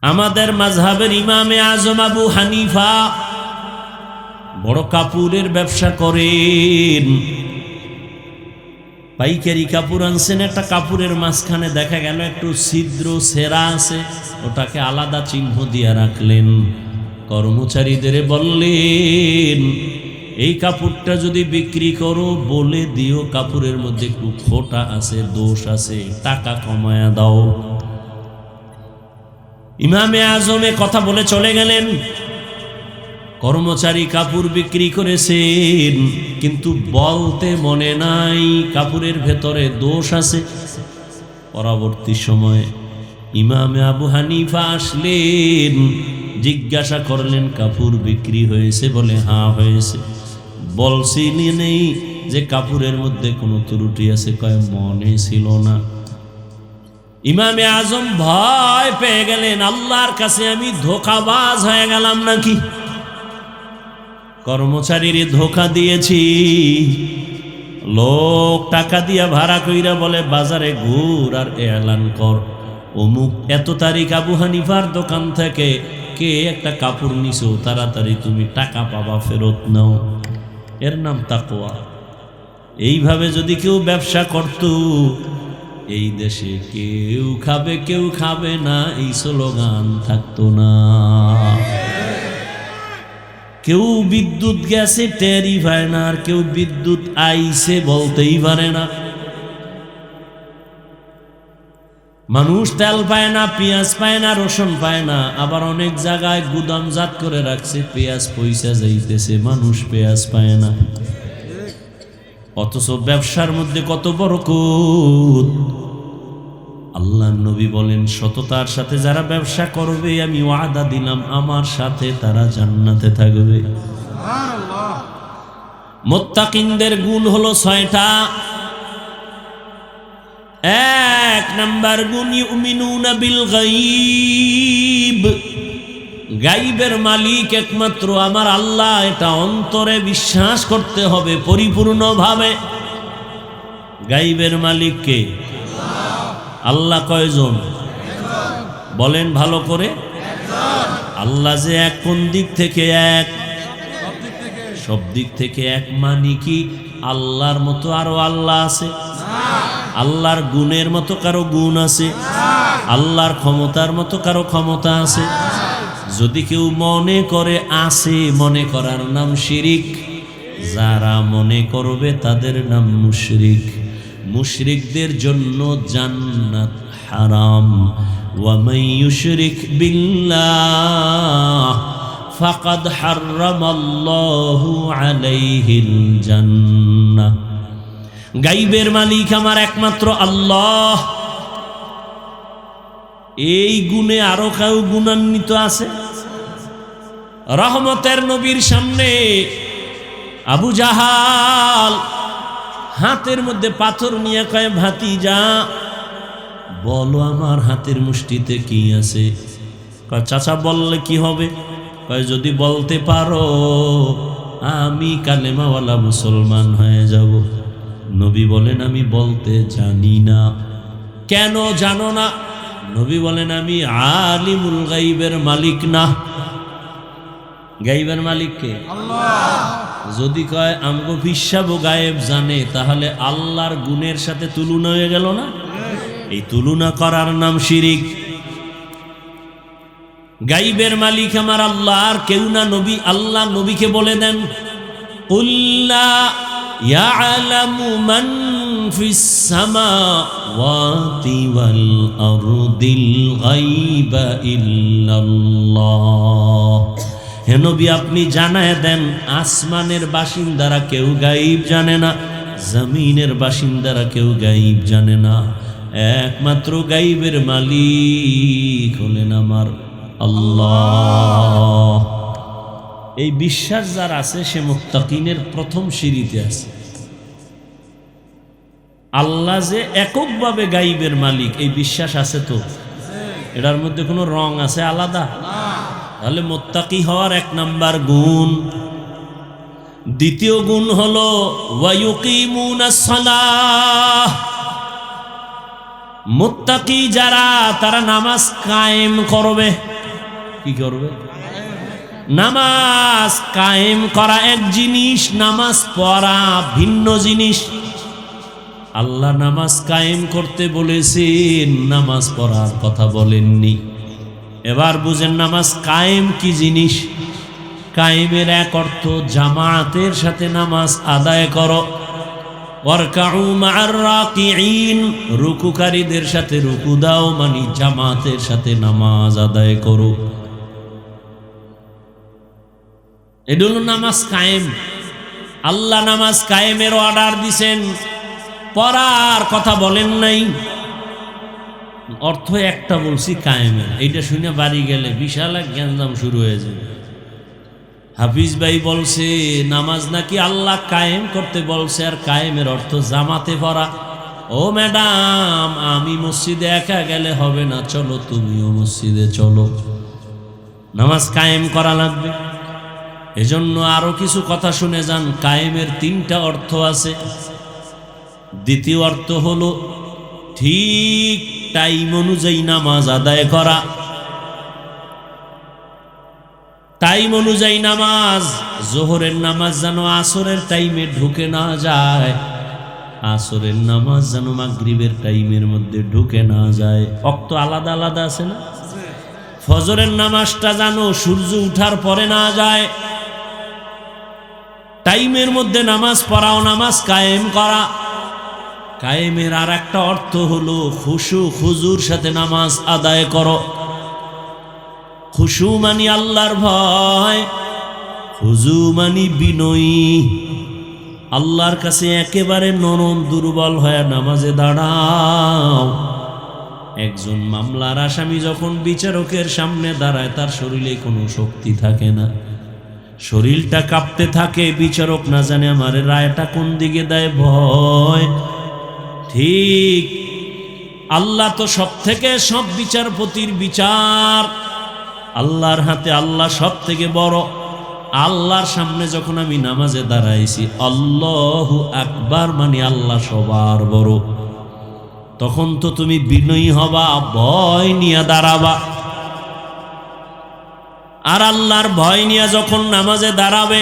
আমাদের মাযহাবের ইমামে আজম আবু হানিফা বড় কাপড়ের ব্যবসা করেন। পাইকারি কাপড় আনছেন, একটা কাপড়ের মাঝখানে দেখা গেল একটু ছিদ্র ছেঁড়া আছে, ওটাকে আলাদা চিহ্ন দিয়ে রাখলেন। কর্মচারীদের বললেন, এই কাপড়টা যদি বিক্রি করো বলে দিও কাপড়ের মধ্যে একটু খোঁটা আছে, দোষ আছে, টাকা কমায়া দাও। ইমামে আজমে কথা বলে চলে গেলেন। কর্মচারী কাপড় বিক্রি করেছেন, কিন্তু বলতে মনে নাই কাপড়ের ভেতরে দোষ আছে। পরবর্তী সময়ে ইমামে আবু হানিফা আসলেন, জিজ্ঞাসা করলেন কাপড় বিক্রি হয়েছে? বলে হ্যাঁ হয়েছে। বলছি নেই যে কাপড়ের মধ্যে কোনো ত্রুটি আছে? কয় মনে ছিল না। ইমামে আজম ভয় পেয়ে গেলেন, আল্লাহর কাছে আমি ধোঁকাবাজ হয়ে গেলাম নাকি? কর্মচারীর ধোঁকা দিয়েছি। লোক টাকা দিয়া ভাড়া কইরা বলে বাজারে ঘুর আর এলান কর, অমুক এত তারিখ আবু হানিফার দোকান থেকে কে একটা কাপড় নিছো, তাড়াতাড়ি তুমি টাকা পাবা, ফেরত নাও। এর নাম তাকওয়া। এইভাবে যদি কেউ ব্যবসা করত, এই দেশে কেউ খাবে কেউ খাবে না, এই স্লোগান থাকতো না। কেউ বিদ্যুৎ গেছে টেরই পায় না, আর কেউ বিদ্যুৎ আইছে বলতেই পারে না। মানুষ তেল পায় না, পেঁয়াজ পায় না, রসুন পায় না, আবার অনেক জায়গায় গুদামজাত করে রাখছে, পেঁয়াজ পয়সা যাইতেছে, মানুষ পেঁয়াজ পায় না। অথচ ব্যবসার মধ্যে কত বরকত। আল্লাহ নবী বলেন, সততার সাথে যারা ব্যবসা করবে আমি ওয়াদা দিলাম আমার সাথে তারা জান্নাতে থাকবে। মুত্তাকিনদের গুণ হলো 6টা। 1 নাম্বার গুণ, ইউমিনুনা বিল গায়ব। গায়বের মালিক একমাত্র আমার আল্লাহ, এটা অন্তরে বিশ্বাস করতে হবে পরিপূর্ণভাবে। গায়বের মালিক কে? আল্লাহ। কয়জন? বলেন ভালো করে। আল্লাহ যে এক, কোন দিক থেকে এক? সব দিক থেকে এক। মানে কি আল্লাহর মতো আরো আল্লাহ আছে? আল্লাহর গুণের মতো কারো গুণ আছে? আল্লাহর ক্ষমতার মতো কারো ক্ষমতা আছে? যদি কেউ মনে করে আছে, মনে করার নাম শিরিক। যারা মনে করবে তাদের নাম মুশরিক। মুশরিকদের জন্য জান্নাত হারাম। ওয়া মান ইউশরিক বিল্লাহ ফাকাদ হারামাল্লাহু আলাইহিল জান্নাহ। গায়বের মালিক আমার একমাত্র আল্লাহ। এই গুণে আরো কেউ গুণান্বিত আছে? রহমতের নবীর সামনে আবু জাহাল হাতের মধ্যে পাথর নিয়ে কয়, ভাতিজা বলো আমার হাতের মুষ্টিতে কি আছে? কয় চাচা বললে কি হবে? কয় যদি বলতে পারো আমি কালেমাওয়ালা মুসলমান হয়ে যাব। নবী বলেন, আমি বলতে জানি না। কেন জানো না? নবী বলেন, আমি আলিমুল গায়বের মালিক না। গায়বের মালিক কে? আল্লাহ। যদি কয় আমগো বিশ্বাবো গায়েব জানে, তাহলে আল্লাহর গুণের সাথে তুলনা হয়ে গেল না? এই তুলনা করার নাম শিরিক। গায়বের মালিক আমার আল্লাহ, আর কেউ না। নবী, আল্লাহ নবীকে বলে দেন, কুল্লা ইয়ালামু মান ফিস সামাওয়াতি ওয়াল আরদিল গায়বা ইল্লাল্লাহ। হে নবী, আপনি জানায় দেন আসমানের বাসিন্দারা কেউ গায়ব জানে না, জমিনের বাসিন্দারা কেউ গায়ব জানে না। একমাত্র গায়বের মালিক হলেন আমার আল্লাহ। এই বিশ্বাস যার আছে সে মুত্তাকিনের প্রথম সিঁড়িতে আছে। আল্লাহ যে এককভাবে গায়বের মালিক, এই বিশ্বাস আছে তো? এটার মধ্যে কোনো রং আছে আলাদা? তাহলে মুত্তাকি হওয়ার 1 নাম্বার গুণ। দ্বিতীয় গুণ হলো ওয়া ইউকিমুনাস সালাহ। মুত্তাকি যারা, তারা নামাজ কায়েম করবে। কি করবে? নামাজ কায়েম করা এক জিনিস, নামাজ পড়া ভিন্ন জিনিস। আল্লাহ নামাজ কায়েম করতে বলেছেন, নামাজ পড়ার কথা বলেননি। এবার বুঝেন নামাজ কায়েম কি জিনিস। কায়েমের এক অর্থ জামাতের সাথে নামাজ আদায় করো। ওয়ারকাউ মা'আর রাকিঈন, রুকুকারীদের সাথে রুকু দাও, মানে জামাতের সাথে নামাজ আদায় করো। এটা হলো নামাজ কায়েম। আল্লাহ নামাজ কায়েমের অর্ডার দিছেন, পড়ার কথা বলেন নাই। অর্থ একটা বলছি কায়েমের। এইটা শুনে বাড়ি গেলে বিশাল এক গ্যাঞ্জাম শুরু হয়ে যাবে। হাফিজ ভাই বলছে নামাজ নাকি আল্লাহ কায়েম করতে বলছে, আর কায়েমের অর্থ জামাতে পড়া। ও ম্যাডাম, আমি মসজিদে একা গেলে হবে না, চলো তুমিও মসজিদে চলো। নামাজ কায়েম করা লাগবে। এজন্য আরো কিছু কথা শুনে যান। কায়েমের তিনটা অর্থ আছে। দ্বিতীয় অর্থ হলো ঠিক টাইম অনুযায়ী নামাজ আদায় করা। টাইম অনুযায়ী নামাজ, জোহরের নামাজ যেন আসরের টাইমে ঢুকে না যায়, আসরের নামাজ যেন মাগরিবের টাইমের মধ্যে ঢুকে না যায়। ওয়াক্ত আলাদা আলাদা আছে না? ফজরের নামাজটা যেন সূর্য উঠার পরে না যায়। টাইমের মধ্যে নামাজ পড়াও, নামাজ কায়েম করা। কায়েমের আর একটা অর্থ হলো খুশু খুজুর সাথে নামাজ আদায় করো। খুশু মানি আল্লাহর ভয়, খুজু মানি বিনয়ী। আল্লাহর কাছে একেবারে নরম দুর্বল হয়ে নামাজে দাঁড়াও। একজন মামলার আসামি যখন বিচারকের সামনে দাঁড়ায়, তার শরীরে কোনো শক্তি থাকে না, শরীরটা কাঁপতে থাকে। বিচারক না জানে আমার রায়টা কোন দিকে দেয়, ভয়। ঠিক আল্লাহ তো সব থেকে সব বিচারপতির বিচার আল্লাহর হাতে, আল্লাহ সব থেকে বড়। আল্লাহর সামনে যখন আমি নামাজে দাঁড়াইছি, আল্লাহু আকবার মানে আল্লাহ সবার বড়, তখন তো তুমি বিনয়ী হবা, ভয় নিয়ে দাঁড়াবা। আর আল্লাহর ভয় নিয়ে যখন নামাজে দাঁড়াবে,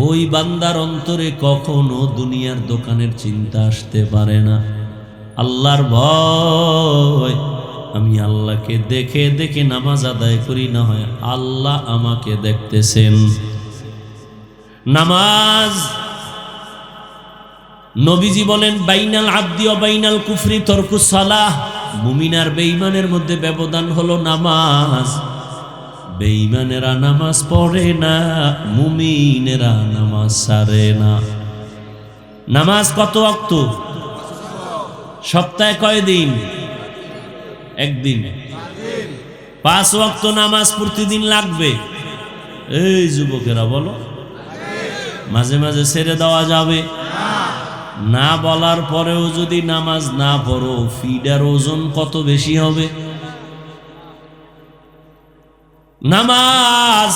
ওই বান্দার অন্তরে কখনো দুনিয়ার দোকানের চিন্তা আসতে পারে না। আল্লাহর ভয়, আমি আল্লাহকে দেখে দেখে নামাজ আদায় করি, না হয় আল্লাহ আমাকে দেখতেছেন। নামাজ, নবীজি বলেন বাইনাল আবদি ওয়া বাইনাল কুফরি তরকুস সালাহ। মুমিন আর বেঈমানের মধ্যে ব্যবধান হলো নামাজ। বেঈমানেরা নামাজ পড়ে না, মুমিনেরা নামাজ ছাড়ে না। নামাজ কত ওয়াক্ত? সপ্তাহে কয় দিন? একদিন। 5 ওয়াক্ত নামাজ প্রতিদিন লাগবে। এই যুবকেরা বলো, মাঝে মাঝে ছেড়ে দেওয়া যাবে না? বলার পরেও যদি নামাজ না পড়ো, ফিডার ওজন কত বেশি হবে? নামাজ,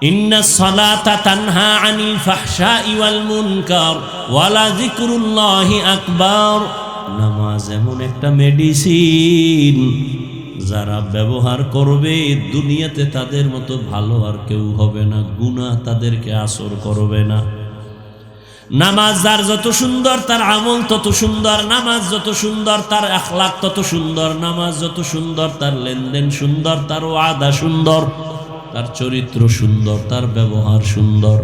ইন্নাস সালাতা তানহা আনিল ফাহশাই ওয়াল মুনকার ওয়ালা যিকরুল্লাহি আকবার। নামাজ এমন একটা মেডিসিন, যারা ব্যবহার করবে দুনিয়াতে তাদের মতো ভালো আর কেউ হবে না, গুনাহ তাদেরকে আসর করবে না। নামাজ যার যত সুন্দর, তার আমল তত সুন্দর। নামাজ যত সুন্দর, তার আখলাক তত সুন্দর। নামাজ যত সুন্দর, তার লেনদেন সুন্দর, তার ওয়াদা সুন্দর, তার চরিত্র সুন্দর, তার ব্যবহার সুন্দর।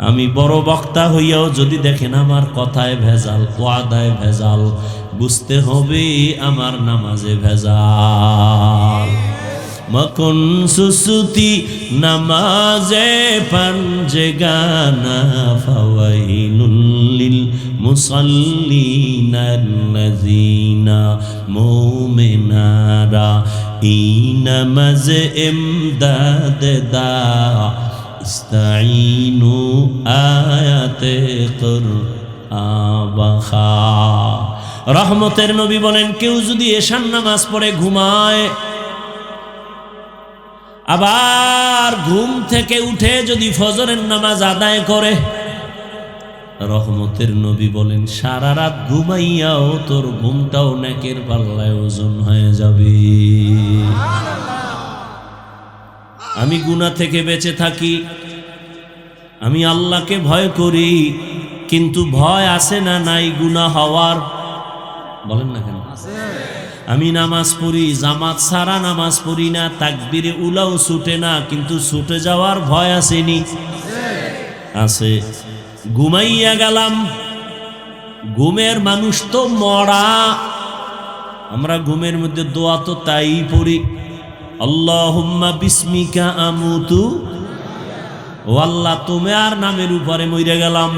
আমি বড় বক্তা হইয়াও যদি দেখেন আমার কথায় ভেজাল, ওয়াদায় ভেজাল, বুঝতে হবে আমার নামাজে ভেজাল। মকুন সুসুতি নামাজে পাঞ্জে গানা ফাওয়াইলুল লিল মুসাল্লিনাল্লাযিনা মুমিনারা ইনামাজ ইমদাদ দা ইস্তাঈনু আয়াতে কুরআবাখা। রহমতের নবী বলেন, কেউ যদি এশার নামাজ পড়ে ঘুমায়, আবার ঘুম থেকে উঠে যদি ফজরের নামাজ আদায় করে, রহমতের নবী বলেন সারা রাত ঘুমাইয়াও তোর ঘুমটাও নেকের পাল্লায় ওজন হয়ে যাবে। আমি গুনাহ থেকে বেঁচে থাকি, আমি আল্লাহকে ভয় করি, কিন্তু ভয় আছে না নাই গুনাহ হওয়ার? বলেন না কেন? আমি নামাজ পড়ি, জামাত ছাড়া নামাজ পড়ি না, তাকবীরে উলাও ছুটে না, কিন্তু ছুটে যাওয়ার ভয় আসেনি? আছে। ঘুমাইয়া গেলাম, ঘুমের মানুষ তো মরা। আমরা ঘুমের মধ্যে দোয়া তো তাই পড়ি, আল্লাহুম্মা বিসমিকা আমুতু, ও আল্লাহ তোমার নামের উপরে মরে গেলাম।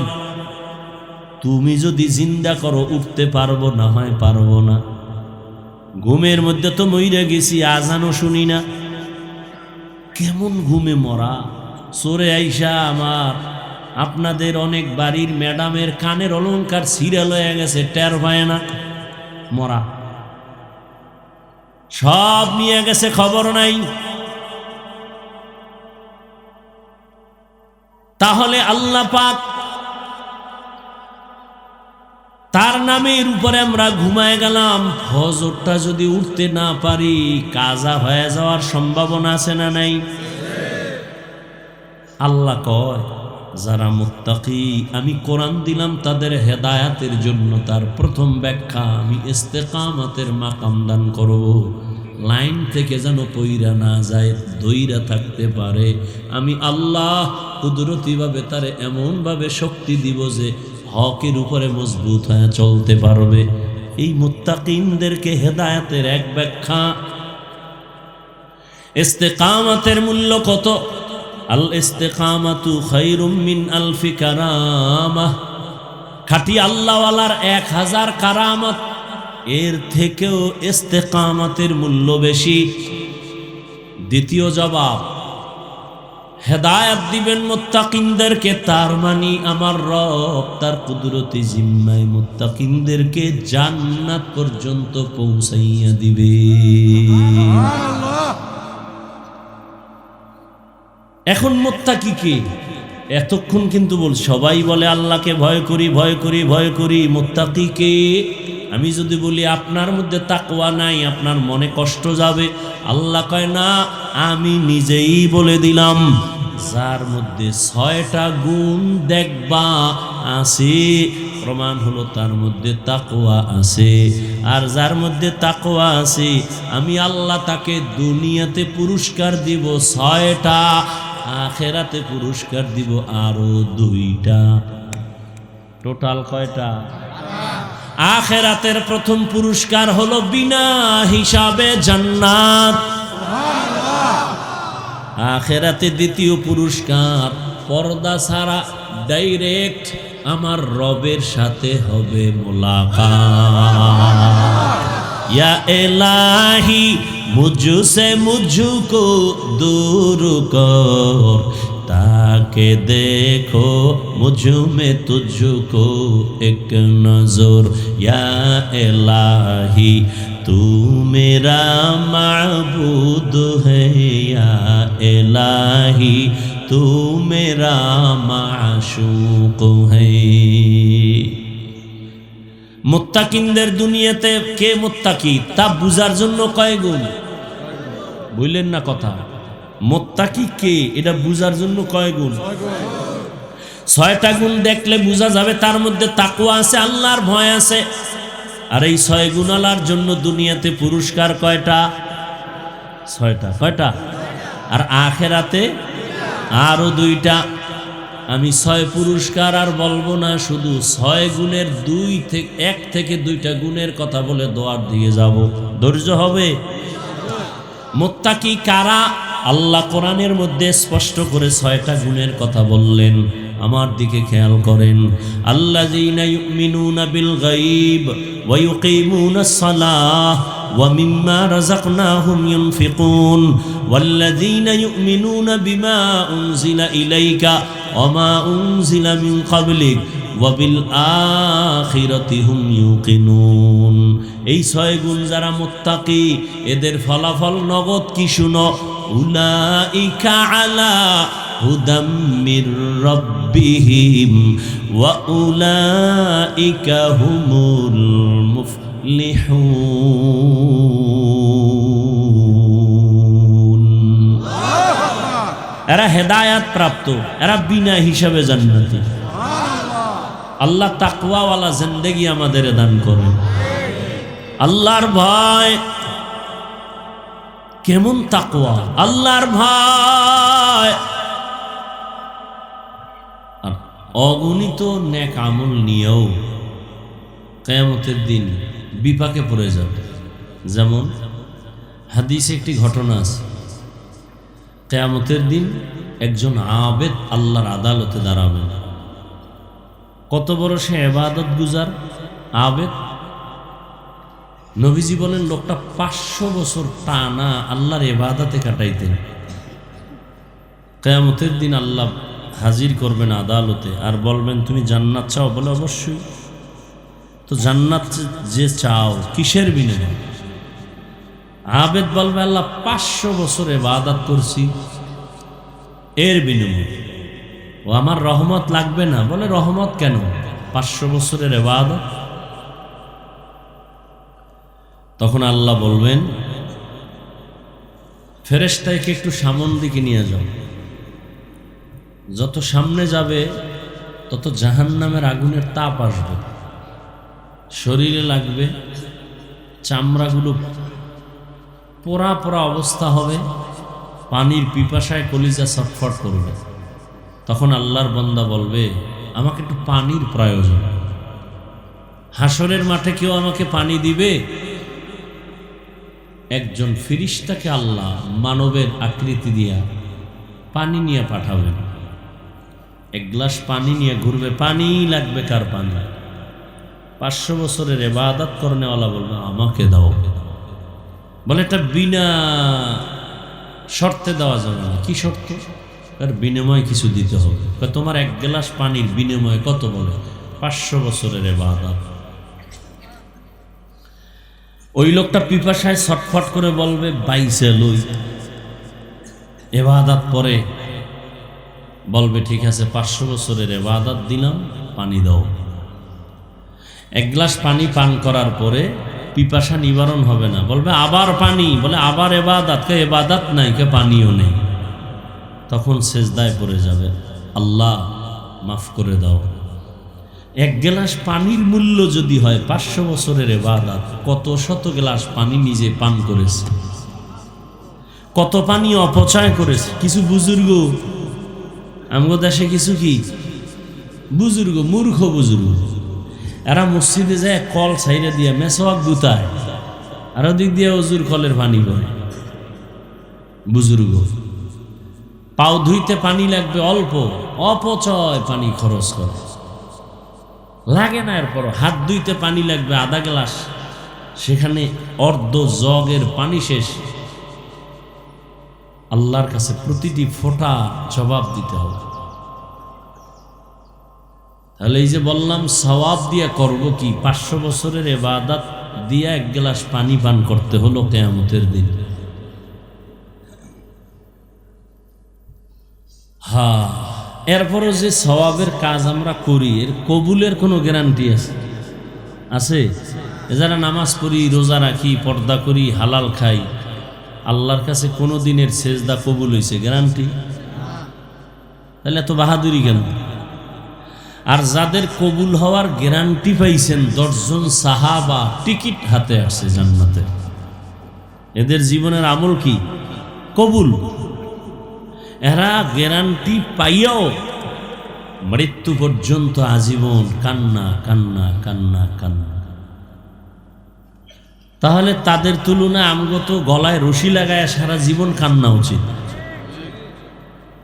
তুমি যদি জিন্দা করো উঠতে পারবো না হয় পারবো না। ঘুমের মধ্যে তো মরে গেছি, আজানও শুনি না। কেমন ঘুমে মরা। সরে আইসা আমার আপনাদের অনেক বাড়ির ম্যাডামের কানের অলংকার সিরিয়াল হয়ে গেছে, টের পায় না, মরা। সব নিয়ে গেছে, খবর নাই। তাহলে আল্লাহ পাক তার নামের উপরে আমরা ঘুমায় গেলাম, ফজরটা যদি উঠতে না পারি কাজা হয়ে যাওয়ার সম্ভাবনা আছে না নাই? আল্লাহ কয় যারা মুত্তাকি, আমি কোরআন দিলাম তাদের হেদায়াতের জন্য। তার প্রথম ব্যাখ্যা, আমি ইস্তেকামাতের মাকাম দান করব, লাইন থেকে যেন পইরা না যায়, দইরা থাকতে পারে। আমি আল্লাহ কুদরতিভাবে তারে এমনভাবে শক্তি দিব যে হকের উপরে মজবুত হয়ে চলতে পারবে। এই মুত্তাকিনদেরকে হেদায়াতের এক ব্যাখ্যা। ইস্তেকামাতের মূল্য কত? আল ইস্তেকামাতু খায়রুম মিন আলফি কারামাহ। খাঁটি আল্লাহওয়ালার 1000 কারামত, এর থেকেও ইস্তেকামাতের মূল্য বেশি। দ্বিতীয় জবাব, হেদায়াত দিবেন মুত্তাকিনদেরকে, তার মানে আমার রব তার কুদরতি জিম্মায় মুত্তাকিনদেরকে জান্নাত পর্যন্ত পৌঁছাইয়া দিবে। এখন মুত্তাকি কে? এতক্ষণ কিন্তু সবাই বলে আল্লাহকে ভয় করি, ভয় করি, ভয় করি। মুত্তাকি কে? আমি যদি বলি আপনার মধ্যে তাকওয়া নাই, আপনার মনে কষ্ট যাবে। আল্লাহ কয় না, আমি নিজেই বলে দিলাম, যার মধ্যে 6টা গুণ দেখবা আছে, প্রমাণ হলো তার মধ্যে তাকওয়া আছে। আর যার মধ্যে তাকওয়া আছে, আমি আল্লাহ তাকে দুনিয়াতে পুরস্কার দিব 6টা, আখেরাতে পুরস্কার দিব আরো 2টা। টোটাল কয়টা? আখেরাতের প্রথম পুরস্কার হলো বিনা হিসাবে জান্নাত। আখেরাতে দ্বিতীয় পুরস্কার পর্দা ছাড়া ডাইরেক্ট আমার রবের সাথে হবে মুলাকাত। ইয়া ইলাহি মুঝসে মুঝকো दूर कर, ताके देखो मुझ में तुझको एक नजर। या इलाही तू मेरा माबूद है, या इलाही तू मेरा माशूक है। মুত্তাকিনদের দুনিয়াতে কে মুত্তাকি তা বুঝার জন্য কয় গুণ? বুঝলেন না কথা? মুত্তাকি কে এটা বুঝার জন্য কয় গুণ? 6টা গুণ দেখলে বোঝা যাবে তার মধ্যে তাকওয়া আছে, আল্লাহর ভয় আছে। আর এই 6 গুণালার জন্য দুনিয়াতে পুরস্কার কয়টা? 6টা। কয়টা? আর আখেরাতে আরো 2টা। আমি 6 পুরস্কার আর বলবো না, শুধু 6 গুণের 1 থেকে 2টা গুণের কথা বলে দোয়ার দিয়ে যাব। ধৈর্য হবে? মুত্তাকি কারা? আল্লাহ কোরআনের মধ্যে স্পষ্ট করে 6টা গুণের কথা বললেন। আমার দিকে খেয়াল করেন। আল্লাযীনা ইউমিনুনা বিল গায়ব ওয়া ইউকিমুনাস সালাহ ওয়া মিম্মা রাযাকনাহুম ইউনফিকুন ওয়াল্লাযীনা ইউমিনুনা বিমা উনজিলা ইলাইকা ওয়া মা উনজিলা মিন ক্বাবলিক ওয়া বিল আখিরাতি হুম ইউকিনুন। এই 6 গুণ যারা মুত্তাকি, এদের ফলাফল নগদ কি শুনো? উলাইকা আলা হুদাম মির রাব্বিহিম ওয়া উলাইকা হুমুল মুফলিহুন। এরা হেদায়াত প্রাপ্ত, এরা বিনা হিসাবে জান্নাতি। আল্লাহ তাকওয়াওয়ালা জিন্দেগি আমাদের দান করেন। আল্লাহর ভয় কেমন তাকওয়া, আল্লাহর ভয় আর অগণিত নেক আমল নিয়েও কিয়ামতের দিন বিপাকে পড়ে যাবে। যেমন হাদিসে একটি ঘটনা আছে, কিয়ামতের দিন একজন আবেদ আল্লাহর আদালতে দাঁড়াবেন। কত বড় সে ইবাদত গুজার আবেদ। নবীজি বলেন লোকটা 500 বছর টানা আল্লাহর ইবাদতে কাটাইতেন। কিয়ামতের দিন আল্লাহ হাজির করবেন আদালতে আর বলবেন তুমি জান্নাত চাও? বলে অবশ্যই। তো জান্নাত যে চাও কিসের বিনিময়ে? আবেদ বলবে আল্লাহ 500 বছর ইবাদত করছি, এর বিনিময়ে। ও আমার রহমত লাগবে না? বলে রহমত কেন, 500 বছরের ইবাদত। তখন আল্লাহ বলবেন ফেরেশতাকে একটু সামন দিকে নিয়ে যাও। যত সামনে যাবে তত জাহান্নামের আগুনের তাপ আসবে, শরীরে লাগবে, চামড়াগুলো পোড়া পোড়া অবস্থা হবে, পানির পিপাসায় কলিজা ছটফট করবে। তখন আল্লাহর বান্দা বলবে আমাকে একটু পানির প্রয়োজন। হাসরের মাঠে কেউ আমাকে পানি দিবে? একজন ফেরেশতাকে আল্লাহ মানবের আকৃতি দিয়া পানি নিয়ে পাঠাবেন। এক গ্লাস পানি নিয়ে ঘুরবে, পানি লাগবে কার? পানি। 500 বছরের ইবাদত করনেওয়ালা বলবে আমাকে দাও। বলে এটা বিনা শর্তে দেওয়া যাবে না। কি শর্ত? তার বিনিময়ে কিছু দিতে হবে। তোমার এক গ্লাস পানির বিনিময়ে কত? বলে 500 বছরের ইবাদত। ওই লোকটা পিপাসায় ছটফট করে বলবে বাইসে লই। ইবাদত পরে বলবে ঠিক আছে 500 বছরের ইবাদত দিলাম, পানি দাও। এক গ্লাস পানি পান করার পরে পিপাসা নিবারণ হবে না, বলবে আবার পানি। বলে আবার ইবাদত? কে ইবাদত নাই, কে পানিও নেই। তখন সেজদায় পড়ে যাবে, আল্লাহ মাফ করে দাও। এক গ্লাস পানির মূল্য যদি হয় 500 বছরের ইবাদত, কত শত গ্লাস পানি নিজে পান করেছে, কত পানি অপচয় করেছে। কিছু বুজুর্গ আমগো দেশে, কিছু কি বুজুর্গ, মূর্খ বুজুর্গ, এরা মসজিদে যায় কল ছাইরে দিয়ে মেসওয়াক গুতায়, আর ওদিক দিয়ে অজুর কলের পানি পড়ে। বুজুর্গ পাও ধুইতে পানি লাগবে অল্প, অপচয় পানি খরচ করে, লাগে না। এরপর হাত ধুইতে পানি লাগবে আধা গ্লাস, সেখানে অর্ধ জগের পানি শেষ। আল্লাহর কাছে প্রতিটি ফোঁটা জবাব দিতে হবে। তাহলে এই যে বললাম সওয়াব দিয়া করব কি, 500 বছরের ইবাদত দিয়া এক গ্লাস পানি পান করতে হলো কিয়ামতের দিন। হ্যাঁ, এরপরও যে সওয়াবের কাজ আমরা করি এর কবুলের কোনো গ্যারান্টি আছে? যারা নামাজ পড়ি, রোজা রাখি, পর্দা করি, হালাল খাই, আল্লাহর কাছে কোনো দিনের সেজদা কবুল হয়েছে? গ্যারান্টি? তাহলে এত বাহাদুরি কেন? আর যাদের কবুল হওয়ার গ্যারান্টি পাইছেন 10 জন সাহাবা টিকিট হাতে আসে জান্নাতে, এদের জীবনের আমল কি? কবুল। এরা গ্যারান্টি পাইয়াও মৃত্যু পর্যন্ত আজীবন কান্না কান্না কান্না কান্না। তাহলে তাদের তুলনায় আমগো তো গলায় রশি লাগায় সারা জীবন কান্না উচিত।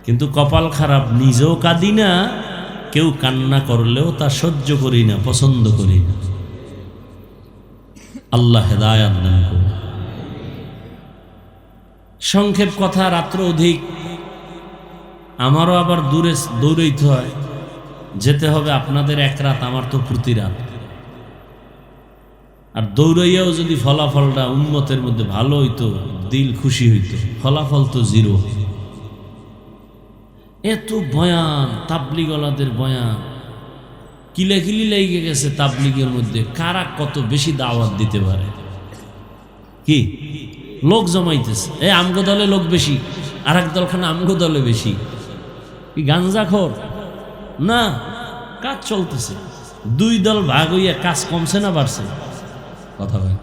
কিন্তু কপাল খারাপ, নিজেও কাঁদি না, কেউ কান্না করলেও তা সহ্য করি না, পছন্দ করি না। আল্লাহ হেদায়াত দান করুন। সংক্ষেপ কথা, রাত্র অধিক, আমারও আবার দূরে দৌড়াইতে হয়, যেতে হবে আপনাদের এক রাত, আমার তো প্রতি রাত। আর দৌড়াইয়াও যদি ফলাফলটা উম্মতের মধ্যে ভালো হইতো, দিল খুশি হইতো, ফলাফল তো জিরো। এত বয়ান, তাবলিগওয়ালাদের বয়ান, কিলাকিলি লেগে গেছে তাবলিগের মধ্যে, কারা কত বেশি দাওয়াত দিতে পারে। কি লোক জমাইতেছে, আমগো দলে লোক বেশি, আর এক দলখানা আমগো দলে বেশি। কি গাঞ্জাখোর না, কাজ চলতেছে। দুই দল ভাগ হইয়া কাজ কমছে না বাড়ছে? কথা ভাই,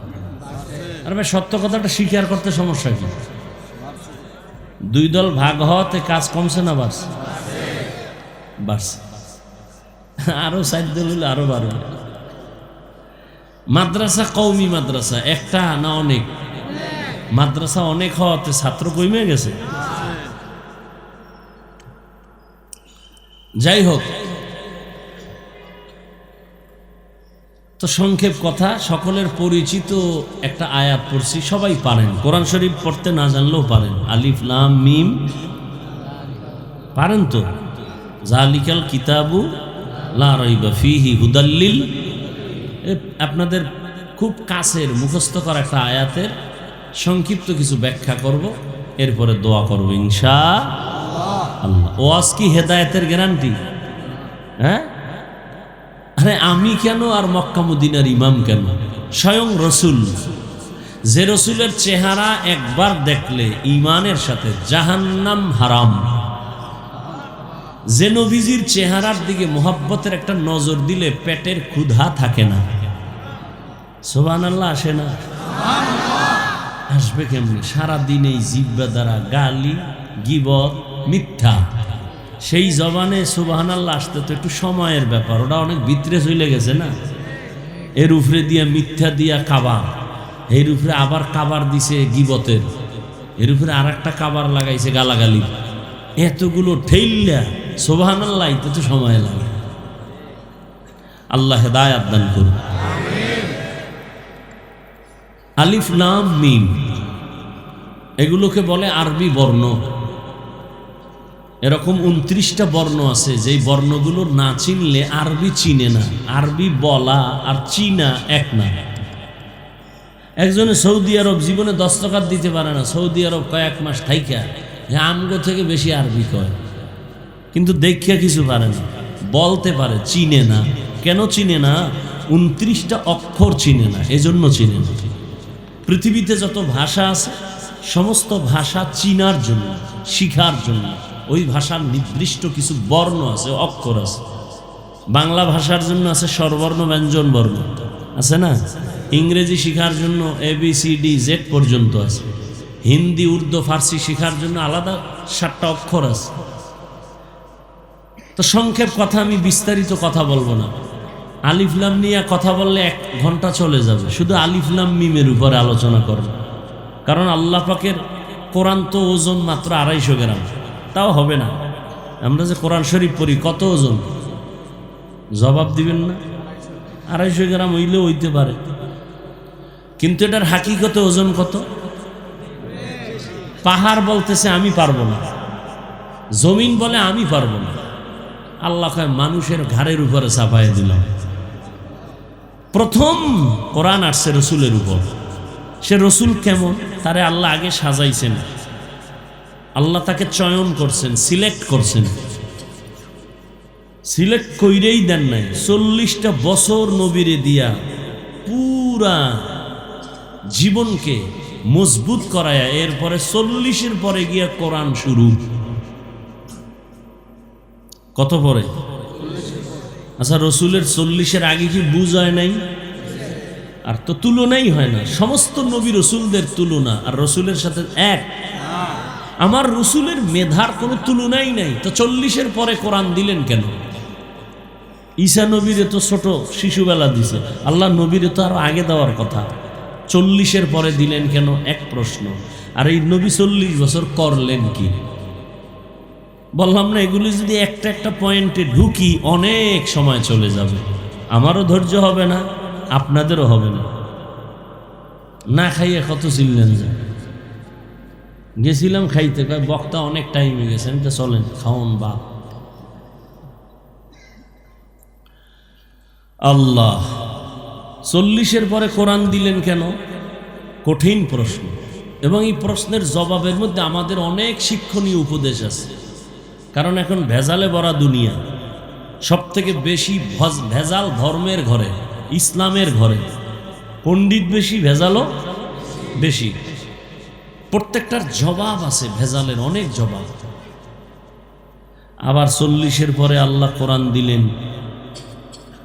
আর ভাই সত্য কথাটা স্বীকার করতে সমস্যা কি? দুই দল ভাগ হওয়াতে কাজ কমছে না বাড়ছে? বাড়ছে। আরো 4 দল হইলে আরো বাড়বে। মাদ্রাসা কওমি মাদ্রাসা একটা না অনেক? মাদ্রাসা অনেক হওয়াতে ছাত্র কমে গেছে। যাই হোক, তো সংক্ষেপ কথা, সকলের পরিচিত একটা আয়াত পড়ছি, সবাই পারেন, কোরআন শরীফ পড়তে না জানলেও পারেন। আলিফ লাম মিম পারেন তো? যালিকাল কিতাবু লা রাইবা ফীহি হুদাল লিল, আপনাদের খুব কাছের মুখস্থ করা একটা আয়াতের সংক্ষিপ্ত কিছু ব্যাখ্যা করব, এরপরে দোয়া করব ইনশাআল্লাহ। ওয়াজ কি হেদায়েতের গ্যারান্টি? হ্যাঁ, আরে আমি কেন আর মক্কা মদিনার ইমাম কেন? স্বয়ং রসুল, যে রসুলের চেহারা একবার দেখলে ইমানের সাথে জাহান্নাম হারাম, যে নবীজির চেহারার দিকে মোহাব্বতের একটা নজর দিলে পেটের ক্ষুধা থাকে না। সুবহানাল্লাহ আসে না? আসবে কেমনে? সারাদিন এই জিহ্বা দ্বারা গালি, গীবত, মিথ্যা, সেই জবানে সুবহানাল্লাহ আসতে তো একটু সময়ের ব্যাপার, ওটা অনেক ভিতরে চলে গেছে না। এর উপরে দিয়া মিথ্যা দিয়া কাবার, এর উপরে আবার কাবার দিছে গীবতের, এর উপরে আর একটা কাবার লাগাইছে গালাগালি, এতগুলো ঠেইল্লা সুবহানাল্লাহ এতে তো সময় লাগে। আল্লাহ হেদায়েত দান করুন। আলিফ লাম মিম এগুলোকে বলে আরবি বর্ণ। এরকম 29টা বর্ণ আছে, যেই বর্ণগুলো না চিনলে আরবি চিনে না। আরবি বলা আর চিনা এক না। একজনে সৌদি আরব জীবনে 10 টাকা দিতে পারে না, সৌদি আরব কয়েক মাস থাইকা আমগো থেকে বেশি আরবি কয়, কিন্তু দেখিয়া কিছু পারে না, বলতে পারে, চিনে না। কেন চিনে না? 29টা অক্ষর চিনে না, এজন্য চিনে না। পৃথিবীতে যত ভাষা আছে সমস্ত ভাষা চিনার জন্য, শিখার জন্য ওই ভাষার নির্দিষ্ট কিছু বর্ণ আছে, অক্ষর আছে। বাংলা ভাষার জন্য আছে স্বরবর্ণ, ব্যঞ্জন বর্ণ আছে না? ইংরেজি শিখার জন্য ABCD Z পর্যন্ত আছে। হিন্দি, উর্দু, ফার্সি শিখার জন্য আলাদা 7টা অক্ষর আছে। তো সংক্ষেপ কথা, আমি বিস্তারিত কথা বলবো না। আলিফ লাম নিয়ে কথা বললে 1 ঘন্টা চলে যাবে, শুধু আলিফ লাম মিমের উপরে আলোচনা করব। কারণ আল্লাহ পাকের কোরআন তো ওজন মাত্র 250 গ্রাম, তাও হবে না। আমরা যে কোরআন শরীফ পড়ি কত ওজন? জবাব দিবেন না? 250 গ্রাম হইলেও হইতে পারে, কিন্তু এটার হাকিকতে ওজন কত? পাহাড় বলতেছে আমি পারবো না, জমিন বলে আমি পারবো না। আল্লাহ কয় মানুষের ঘাড়ের উপরে চাপায় দিলাম। প্রথম কোরআন আসছে রসুলের উপর। সে রসুল কেমন? তারে আল্লাহ আগে সাজাইছেন, আল্লাহ তাকে চয়ন করছেন, সিলেক্ট করছেন। সিলেক্ট কইরেই দেন নাই, 40টা বছর নবীরে দিয়া পুরা জীবনকে মজবুত করায়া এরপরে 40-এর পরে গিয়া কোরআন শুরু। কত পরে? আচ্ছা, রসুলের 40-এর আগে কি বুঝায় নাই? আর তো তুলনাই হয় না, সমস্ত নবী রসুলদের তুলনা আর রসুলের সাথে এক। আমার রসুলের মেধার কোনো তুলনাই নাই, তো 40-এর পরে কোরআন দিলেন কেন? ঈসা নবীরে তো ছোট শিশুবেলা দিছে, আল্লাহ নবীরে তো আরো আগে দেওয়ার কথা, 40-এর পরে দিলেন কেন? এক প্রশ্ন। আর এই নবী 40 বছর করলেন কি? বললাম না, এগুলি যদি একটা একটা পয়েন্টে ঢুকি অনেক সময় চলে যাবে, আমারও ধৈর্য হবে না, আপনাদেরও হবে না। না খাইয়ে কত চিনলেন যে গেছিলাম খাইতে, কয় বক্তা অনেক টাইমে গেছেন, তো চলেন খাওন বা। আল্লাহ 40-এর পরে কোরআন দিলেন কেন? কঠিন প্রশ্ন, এবং এই প্রশ্নের জবাবের মধ্যে আমাদের অনেক শিক্ষণীয় উপদেশ আছে। কারণ এখন ভেজালে ভরা দুনিয়া, সব থেকে বেশি ভেজাল ধর্মের ঘরে, ইসলামের ঘরে। পণ্ডিত বেশি, ভেজালও বেশি। প্রত্যেকটার জবাব আছে, ভেজালের অনেক জবাব। আবার 40-এর পরে আল্লাহ কোরআন দিলেন,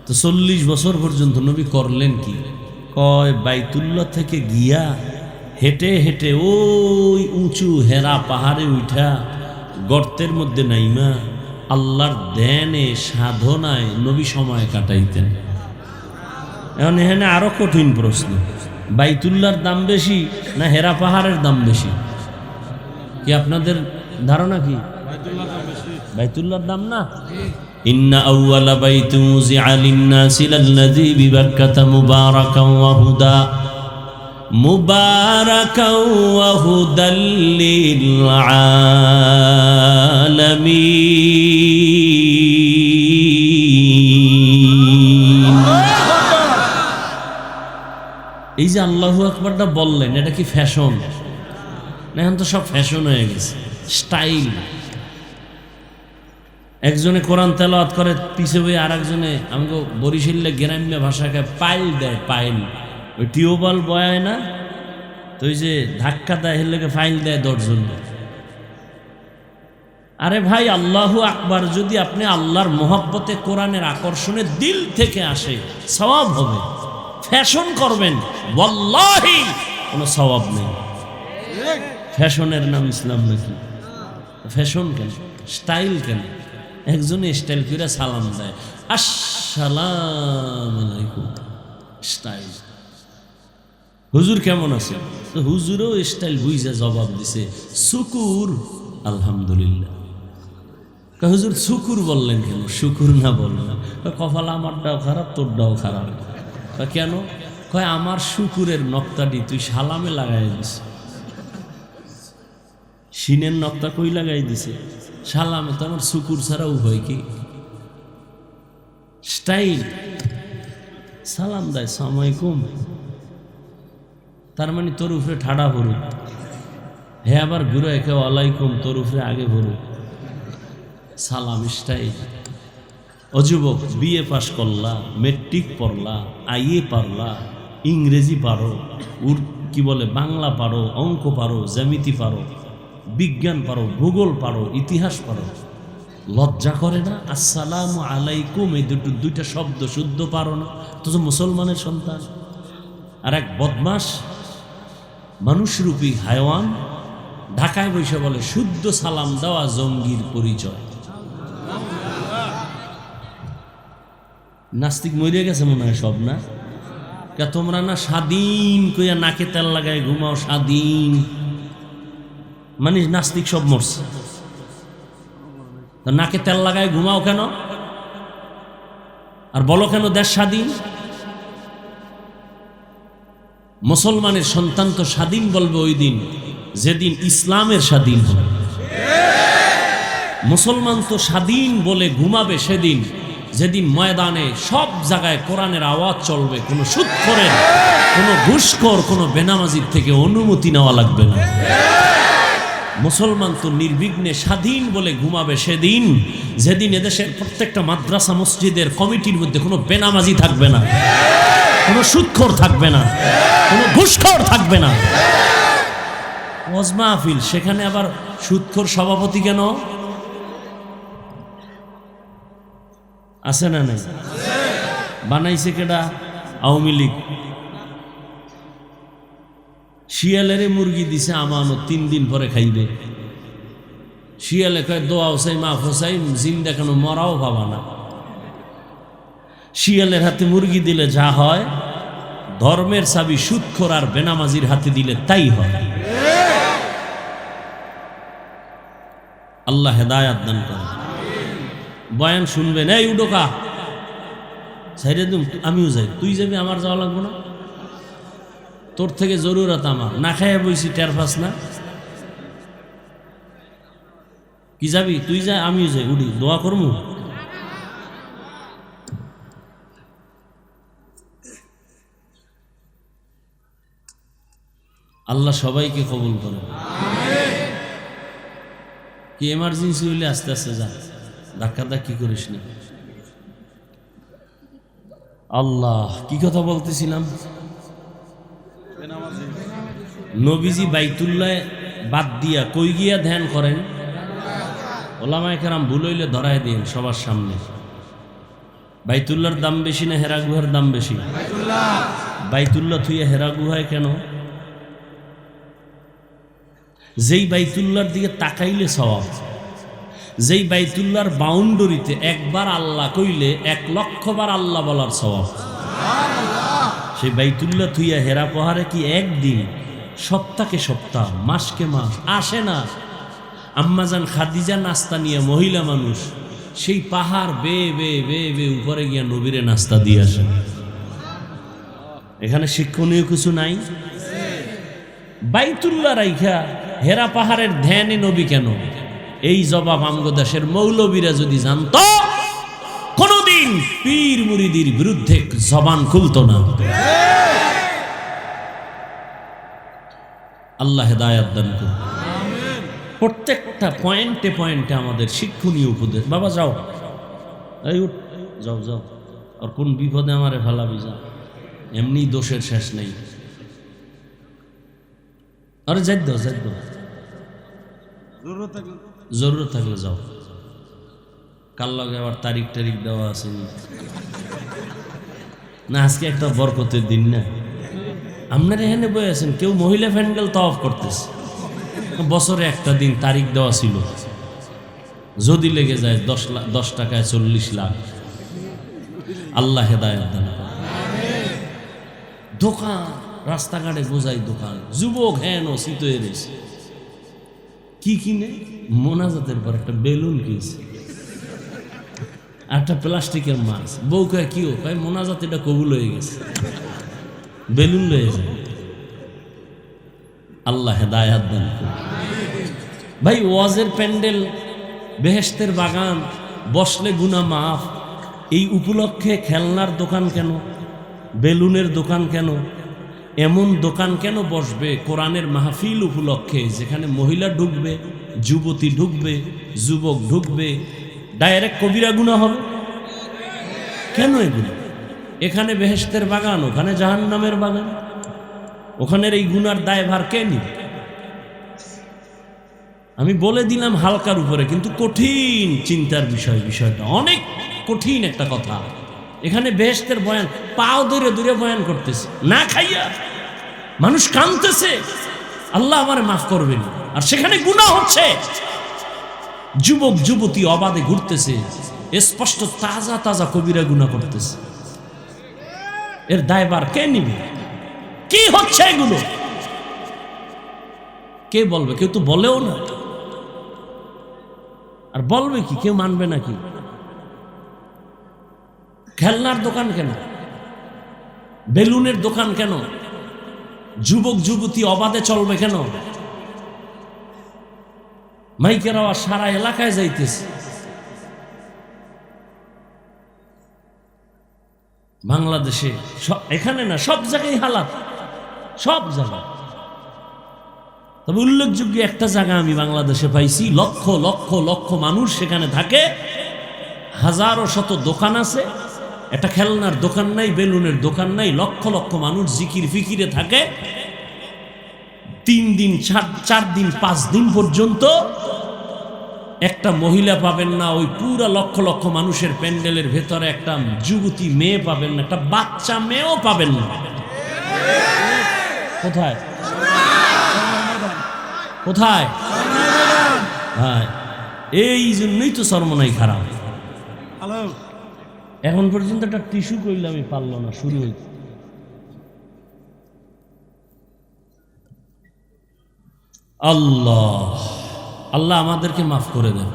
তো 40 বছর পর্যন্ত নবী করলেন কি? কয় বাইতুল্লাহ থেকে গিয়া হেঁটে হেঁটে ওই উঁচু হেরা পাহাড়ে উঠা গর্তের মধ্যে নাইমা আল্লাহর ধ্যানে সাধনায় নবী সময় কাটাইতেন। এখন এখানে আরো কঠিন প্রশ্ন, বাইতুল্লাহর দাম বেশি না হেরা পাহাড়ের দাম বেশি? কি আপনাদের ধারণা কি? বাইতুল্লাহর দাম না? ইন্না আউওয়ালা বাইতিন উযিআ লিন-নাসি লাল্লাযী বিবাক্কাতা মুবারাকান ওয়া হুদা মুবারাকান ওয়া হুদাল লিল আলামিন। এই যে আল্লাহু আকবারটা বললেন, এটা কি ফ্যাশন? না, এখন তো সব ফ্যাশন হয়ে গেছে, স্টাইল। একজনে কোরআন তেলাওয়াত করে পিছে বই, আর একজনে আমাকে বরিশালে গ্রাম্য ভাষাকে পাইল দেয়, পাইল। ওই টিউবওয়েল বয়ায় না তো, ওই যে ধাক্কা দেয় হেলকে ফাইল দেয় 10 জন। আরে ভাই, আল্লাহু আকবার যদি আপনি আল্লাহর মোহব্বতে কোরআনের আকর্ষণে দিল থেকে আসে, সওয়াব হবে। ফ্যাশন করবেন, ওয়াল্লাহি কোনো সওয়াব নেই। ফ্যাশনের নাম ইসলাম নাকি? ফ্যাশন কেন, স্টাইল কেন? একজনে স্টাইল করে সালাম দেয়, আসসালামু আলাইকুম, স্টাইল। হুজুর কেমন আছে? তো হুজুরও স্টাইল বুঝে জবাব দিছে, শুকুর আলহামদুলিল্লাহ। হুজুর শুকুর বললেন কেন? শুকুর না বললেন? কপাল আমারটাও খারাপ, তোরটাও খারাপ। কেন? কয় আমার শুকুরের নক্তাটি তুই সালামে লাগাই দিস। সিনের নক্তা কই লাগাই দিছে? সালামে। তো আমার শুকুর ছাড়া উভয় কি? স্টাইল। সালাম দেয় আসসালামু আলাইকুম, তার মানে তোর উপরে ঠাডা ভরুক। হে আবার ঘুরে একে ওয়ালাইকুম, তোর উপরে আগে ভরুক। সালাম স্টাইল। ও যুবক, বিএ পাস করলা, মেট্রিক পড়লা, আইএ পারলা, ইংরেজি পারো, কি বলে বাংলা পারো, অঙ্ক পারো, জ্যামিতি পারো, বিজ্ঞান পারো, ভূগোল পারো, ইতিহাস পারো, লজ্জা করে না? আসসালামু আলাইকুম এই দুইটা শব্দ শুদ্ধ পারো না? তো মুসলমানের সন্তান। আর এক বদমাস মানুষরূপী হায়ওয়ান ঢাকায় বসে বলে শুদ্ধ সালাম দেওয়া জঙ্গির পরিচয়। নাস্তিক মরে গেছে মনে হয় সব, না? কে তোমরা না স্বাধীন কইয়া নাকে তেল লাগায় ঘুমাও, স্বাধীন মানে নাস্তিক সব মরছে। নাকে তেল লাগায় ঘুমাও কেন? আর বলো কেন দেশ স্বাধীন? মুসলমানের সন্তান তো স্বাধীন বলবে ওই দিন যেদিন ইসলামের স্বাধীন হবে। মুসলমান তো স্বাধীন বলে ঘুমাবে সেদিন যেদিন ময়দানে সব জায়গায় কোরআনের আওয়াজ চলবে, কোনো সুদখোরের, কোনো ঘুষখোর, কোনো বেনামাজির থেকে অনুমতি নেওয়া লাগবে না। মুসলমান তো নির্বিঘ্নে স্বাধীন বলে ঘুমাবে সেদিন যেদিন এদেশের প্রত্যেকটা মাদ্রাসা মসজিদের কমিটির মধ্যে কোনো বেনামাজি থাকবে না, কোনো সুদখোর থাকবে না, কোনো ঘুষখোর থাকবে না। ওয়াজ মাহফিল, সেখানে আবার সুদখোর সভাপতি কেন? আছে না নাই? বানাইছে কেডা? আওয়ামী লীগ। শিয়ালেরে মুরগি দিছে আমানত, 3 দিন পরে খাইবে। শিয়ালে কয় দোয়া হোসাই মাফ হোসাই, জিন্দা কেন মরাও পাবা না। শিয়ালের হাতে মুরগি দিলে যা হয়, ধর্মের চাবি সুদখোর আর বেনামাজির হাতে দিলে তাই হয়। আল্লাহ হেদায়াত দান করেন। বয়ান শুনবেন, এই উডোকা সাইরে দিম, আমিও যাই। তুই যাবি, আমার যাওয়া লাগবো না? তোর থেকে জরুরত আমার, না খাইয়া বইছি, টের পাস না? কি যাবি? তুই যা, আমিও যাই, উডি, দোয়া করমু। আল্লাহ সবাইকে কবুল করে। কি এমার্জেন্সি হইলে আস্তে আস্তে যা, ধাক্কা ধাক্কি করিস না। আল্লাহ, কি কথা বলতেছিলাম? নবীজি বাইতুল্লাহ বাদ দিয়া কই গিয়া ধ্যান করেন? ওলামায়ে কেরাম ভুল হইলে ধরায় দিন সবার সামনে। বাইতুল্লাহর দাম বেশি না হেরা গুহার দাম বেশি? বাইতুল্লাহ থুইয়া হেরা গুহায় কেন? যেই বাইতুল্লাহর দিকে তাকাইলে সওয়াব, যেই বাইতুল্লাহর বাউন্ডারিতে একবার আল্লাহ কইলে 1,00,000 বার আল্লাহ বলার সওয়াব। সেই বাইতুল্লাহ থুইয়া হেরা পাহাড়ে কি একদিন, সপ্তাহকে সপ্তাহ, মাসকে মাস আসে না? আম্মাজান খাদিজা নাস্তা নিয়ে, মহিলা মানুষ, সেই পাহাড় বেয়ে বেয়ে বেয়ে বেয়ে উপরে গিয়া নবীরে নাস্তা দিয়ে আসে। এখানে শিক্ষণীয় কিছু নাই? বাইতুল্লাহ রাইখা হেরা পাহাড়ের ধ্যানে নবী কেন? এই জবাব আমগো দেশের মৌলবীরা যদি জানতো, কোনদিন পীর মুরিদির বিরুদ্ধে জবান খুলতো না। আল্লাহ হেদায়েত দান করুন। প্রত্যেকটা পয়েন্টে পয়েন্টে আমাদের শিক্ষণীয় উপদেশ। বাবা যাও, এই উঠ, যাও যাও, আর কোন বিপদে আমারে ফেলাবি যা, এমনি দোষের শেষ নেই। আরে যাই দাও, যাই দাও, জরুরত থাকলে যাও। কাল লগে আবার তারিখ টারিখ দেওয়া আছে না? আজকে একটা বরকতের দিন না? আপনারা এখানে বয়ে আছেন, কেউ মহিলা ফ্যান্ডেল তাওয়াফ করতেছে, বছরে একটা দিন তারিখ দেওয়া ছিল, যদি লেগে যায় 10 টাকায় 40 লাখ। আল্লাহ হেদায়েত দান করুন। দোকান রাস্তাঘাটে বোঝাই দোকান, যুবক হেন ও শীত হয়ে রয়েছে, কি কিনে? মোনাজাতের পর একটা বেলুন কিনছে, একটা প্লাস্টিকের মাছ। বউ কয় কি? ও কয় মোনাজাত এটা কবুল হয়ে গেছে, বেলুন লয়ে যায়। আল্লাহ হেদায়েত দান করুন। ভাই ওয়াজের প্যান্ডেল, বেহেশতের বাগান, বসলে গুনাহ মাফ, এই উপলক্ষে খেলনার দোকান কেন? বেলুনের দোকান কেন? এমন দোকান কেন বসবে কোরআনের মাহফিল উপলক্ষে, যেখানে মহিলা ঢুকবে, যুবতী ঢুকবে, যুবক ঢুকবে, ডাইরেক্ট কবিরা গুনাহ হবে? কেন এগুলো? এখানে বেহেশতের বাগান, ওখানে জাহান্নামের বাগান, ওখানের এই গুনার দায়ভার কে নিবে? আমি বলে দিলাম হালকার উপরে, কিন্তু কঠিন চিন্তার বিষয়। বিষয়টা অনেক কঠিন একটা কথা। এখানে বেহেশতের বয়ান, পাও ধরে দূরে বয়ান করতেছে, না খাইয়া মানুষ কাঁদতেছে, আল্লাহ আমার মাফ করবেন, আর সেখানে গুনাহ হচ্ছে। যুবক যুবতী অবাধে ঘুরতেছে, স্পষ্ট তাজা তাজা কবিরা গুনাহ করতেছে। এর দায়ভার কে নিবে? কি হচ্ছে এগুলো? কে বলবে? কেউ তো বলেও না। আর বলবে কি? কেউ মানবে নাকি? খেলনার দোকান কেন? বেলুনের দোকান কেন? যুবক যুবতী অবাধে চলবে কেন? মাইকের আওয়াজ সারা এলাকায় যাইতেছে। বাংলাদেশে এখানে না, সব জায়গায় হালাত, সব জায়গায়। তবে উল্লেখযোগ্য একটা জায়গা আমি বাংলাদেশে পাইছি, লক্ষ লক্ষ লক্ষ মানুষ সেখানে থাকে, হাজারো শত দোকান আছে, একটা খেলনার দোকান নাই, বেলুনের দোকান নাই, লক্ষ লক্ষ মানুষ জিকির ফিকিরে থাকে। 3 দিন 4 দিন 5 দিন পর্যন্ত একটা মহিলা পাবেন না, ওই পুরা লক্ষ লক্ষ মানুষের প্যান্ডেলের ভেতরে একটা যুবতী মেয়ে পাবেন না, একটা বাচ্চা মেয়েও পাবেন না। কোথায় কোথায়? হ্যাঁ, এই জন্যই তো সর্বনাই খারাপ। এখন পর্যন্ত একটা টিস্যু কইলে আমি পারলো না, শুরু হইতে। আল্লাহ আল্লাহ আমাদেরকে মাফ করে দেন।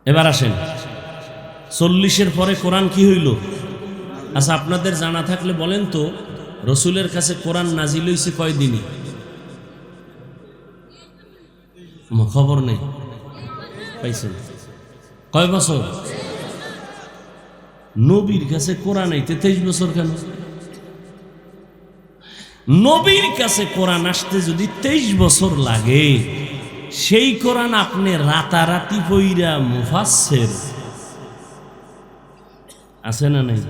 এবার আসেন, 40-এর পরে কোরআন কি হইল? আচ্ছা, আপনাদের জানা থাকলে বলেন তো, রসুলের কাছে কোরআন নাজিল হইছে কয়দিনে? খবর নেই, পাইছেন? কয় বছর? নবীর কাছে কোরআন আইতে 23 বছর কেন? নবীর কাছে কোরআন আসতে যদি 23 বছর লাগে, সেই কোরআন আপনি রাতারাতি পইরা মুফাসসির আছে না নাই?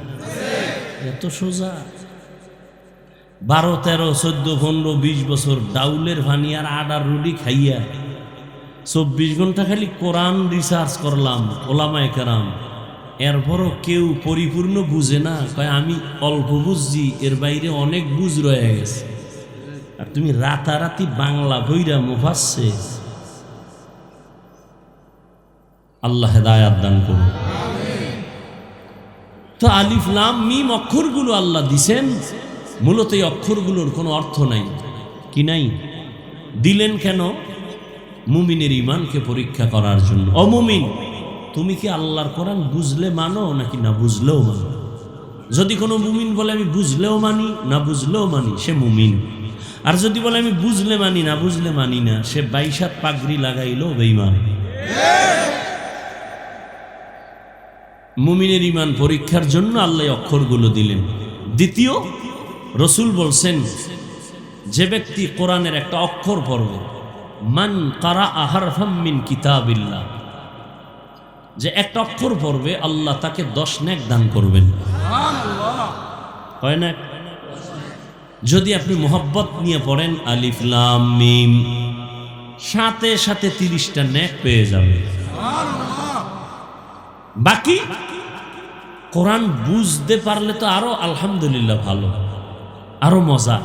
এত সোজা। 12, 13, 14, 15, 20 বছর ডাউলের ভানি আর আডার রুটি খাইয়া 24 ঘন্টা খালি কোরআন রিসার্চ করলাম, ওলামায়ে কেরাম, এরপরও কেউ পরিপূর্ণ বুঝে না, কয় আমি অল্প বুঝছি, এর বাইরে অনেক বুঝ রয়ে গেছে। আর তুমি রাতারাতি বাংলা বইরা মুফাসসির। আল্লাহ হেদায়াত দান করুন। তো আলিফ লাম মিম অক্ষরগুলো আল্লাহ দিছেন, মূলত এই অক্ষরগুলোর কোনো অর্থ নাই। কি নাই? দিলেন কেন? মুমিনের ঈমানকে পরীক্ষা করার জন্য। অমুমিন, তুমি কি আল্লাহর কোরআন বুঝলে মানো নাকি না বুঝলেও মানো? যদি কোনো মুমিন বলে আমি বুঝলেও মানি না বুঝলেও মানি, সে মুমিন। আর যদি বলে আমি বুঝলে মানি না বুঝলে মানি না, সে 22 হাত পাগড়ি লাগাইলেও বেঈমান। মুমিনের ঈমান পরীক্ষার জন্য আল্লাহ অক্ষরগুলো দিলেন। দ্বিতীয়, রসুল বলছেন, যে ব্যক্তি কোরআনের একটা অক্ষর পড়বে, মান কারাআ হারফাম মিন কিতাবিল্লাহ, যে একটা অক্ষর পড়বে আল্লাহ তাকে 10 নেক দান করবেন। হয় না? যদি আপনি মোহাব্বত নিয়ে পড়েন আলিফ লাম মিম, সাথে সাথে 30টা নেক পেয়ে যাবে। বাকি কোরআন বুঝতে পারলে তো আরো আলহামদুলিল্লাহ ভালো, আরো মজা।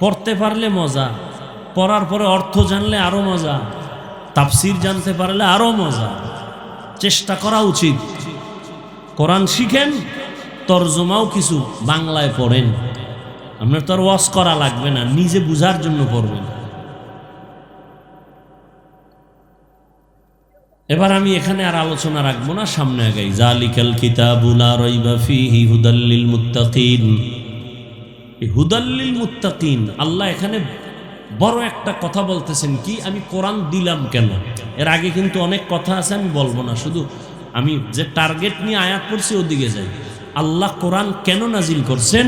পড়তে পারলে মজা, পড়ার পরে অর্থ জানলে আরো মজা, তাফসির জানতে পারলে আরো মজা। চেষ্টা করা উচিত। কোরআন শিখেন, তরজমাও কিছু বাংলায় পড়েন। আপনার তো আর ওয়াজ করা লাগবে না, নিজে বুঝার জন্য পড়বেন। এবার আমি এখানে আর আলোচনা রাখবো না, সামনে আগাই। জালিকাল কিতাবু লা রাইবা ফীহি হুদাল লিল মুত্তাকিন। এই হুদাল লিল মুত্তাকিন, আল্লাহ এখানে বড় একটা কথা বলতেছেন। কি? আমি কোরআন দিলাম কেন? এর আগে কিন্তু অনেক কথা আছে, আমি বলবো না, শুধু আমি যে টার্গেট নিয়ে আয়াত পড়ছি ওদিকে যাই। আল্লাহ কোরআন কেন নাজিল করছেন?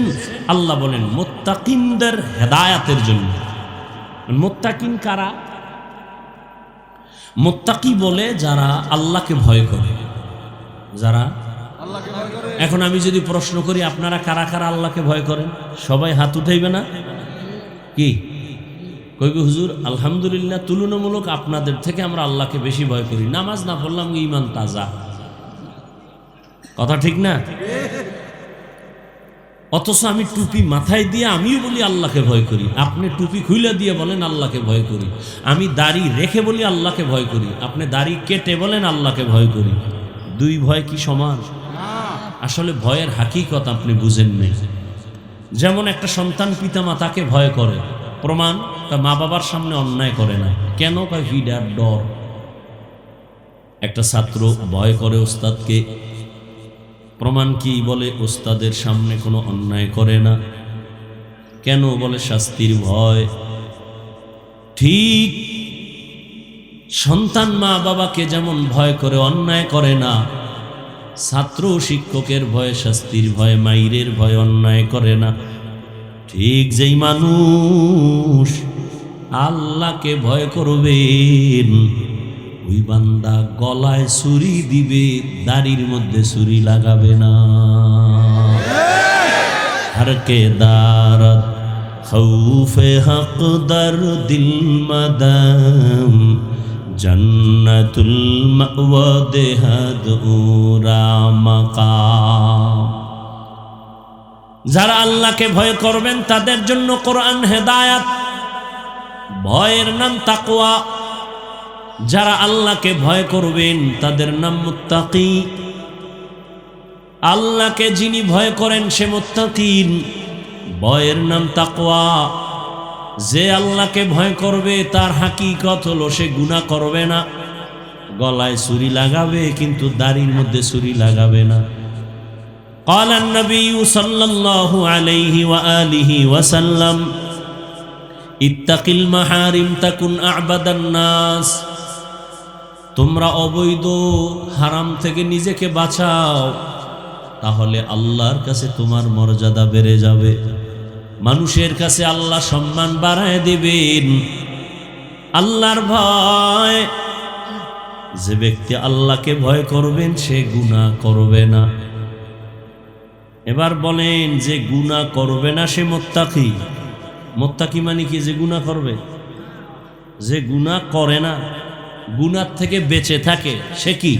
আল্লাহ বলেন মুত্তাকিনদের হেদায়াতের জন্য। মুত্তাকিন কারা? মুত্তাকি বলে যারা আল্লাহকে ভয় করে, যারা আল্লাহকে ভয় করে। এখন আমি যদি প্রশ্ন করি আপনারা কারা কারা আল্লাহকে ভয় করেন, সবাই হাত উঠাইবে না? কি কইবে? হুজুর আলহামদুলিল্লাহ, তুলনামূলক আপনাদের থেকে আমরা আল্লাহকে বেশি ভয় করি, নামাজ না পড়লাম ঈমান তাজা। কথা ঠিক না? অথচ আমি টুপি মাথায় দিয়ে আমিও বলি আল্লাহকে ভয় করি, আপনি টুপি খুইলা দিয়ে বলেন আল্লাহকে ভয় করি। আমি দাড়ি রেখে বলি আল্লাহকে ভয় করি, আপনি দাড়ি কেটে বলেন আল্লাহকে ভয় করি। দুই ভয় কি সমান? আসলে ভয়ের হাকিকত আপনি বুঝেন নেই। যেমন একটা সন্তান পিতা মাতাকে ভয় করে, প্রমাণ তার মা বাবার সামনে অন্যায় করে না। কেন? কয় ফিডার ডর। একটা ছাত্র ভয় করে ওস্তাদকে, প্রমাণ কি? বলে ওস্তাদের সামনে কোনো অন্যায় করে না। কেন? বলে শাস্তির ভয়। ঠিক সন্তান মা বাবাকে যেমন ভয় করে, অন্যায় করে না, ছাত্র শিক্ষকের ভয়, শাস্তির ভয়, মাইরের ভয়, অন্যায় করে না। ঠিক যেই মানুষ আল্লাহকে ভয় করবেন, ওই বান্দা গলায় ছুরি দিবে, দাড়ির মধ্যে ছুরি লাগাবে না। হরকে দারত খৌফে হক দর দিল মদম, জন্নতুল মাওয়া দেহাদ উরা মাকাম। যারা আল্লাহকে ভয় করবেন তাদের জন্য কোরআন হেদায়াত, ভয়ের নাম তাকওয়া। যারা আল্লাহকে ভয় করবেন তাদের নাম মুত্তাকি। আল্লাহকে যিনি ভয় করেন সে মুত্তাকিন, ভয়ের নাম তাকওয়া। যে আল্লাহকে ভয় করবে তার হাকিকত হলো সে গুনাহ করবে না, গলায় ছুরি লাগাবে কিন্তু দাড়ির মধ্যে ছুরি লাগাবে না। قال النبي صلى الله عليه وآله وسلم اتق المحارم تكن أعبد الناس। তোমরা অবৈধ হারাম থেকে নিজেকে বাঁচাও, তাহলে আল্লাহর কাছে তোমার মর্যাদা বেড়ে যাবে, মানুষের কাছে আল্লাহ সম্মান বাড়ায় দিবেন। আল্লাহর ভয়, যে ব্যক্তি আল্লাহকে ভয় করবেন সে গুনাহ করবে না। এবার বলেন, যে গুনাহ করবে না সে মুত্তাকি। মুত্তাকি মানে কি? যে গুনাহ করবে। যে গুনাহ করে না, গুনাহ থেকে বেঁচে থাকে, সে কি?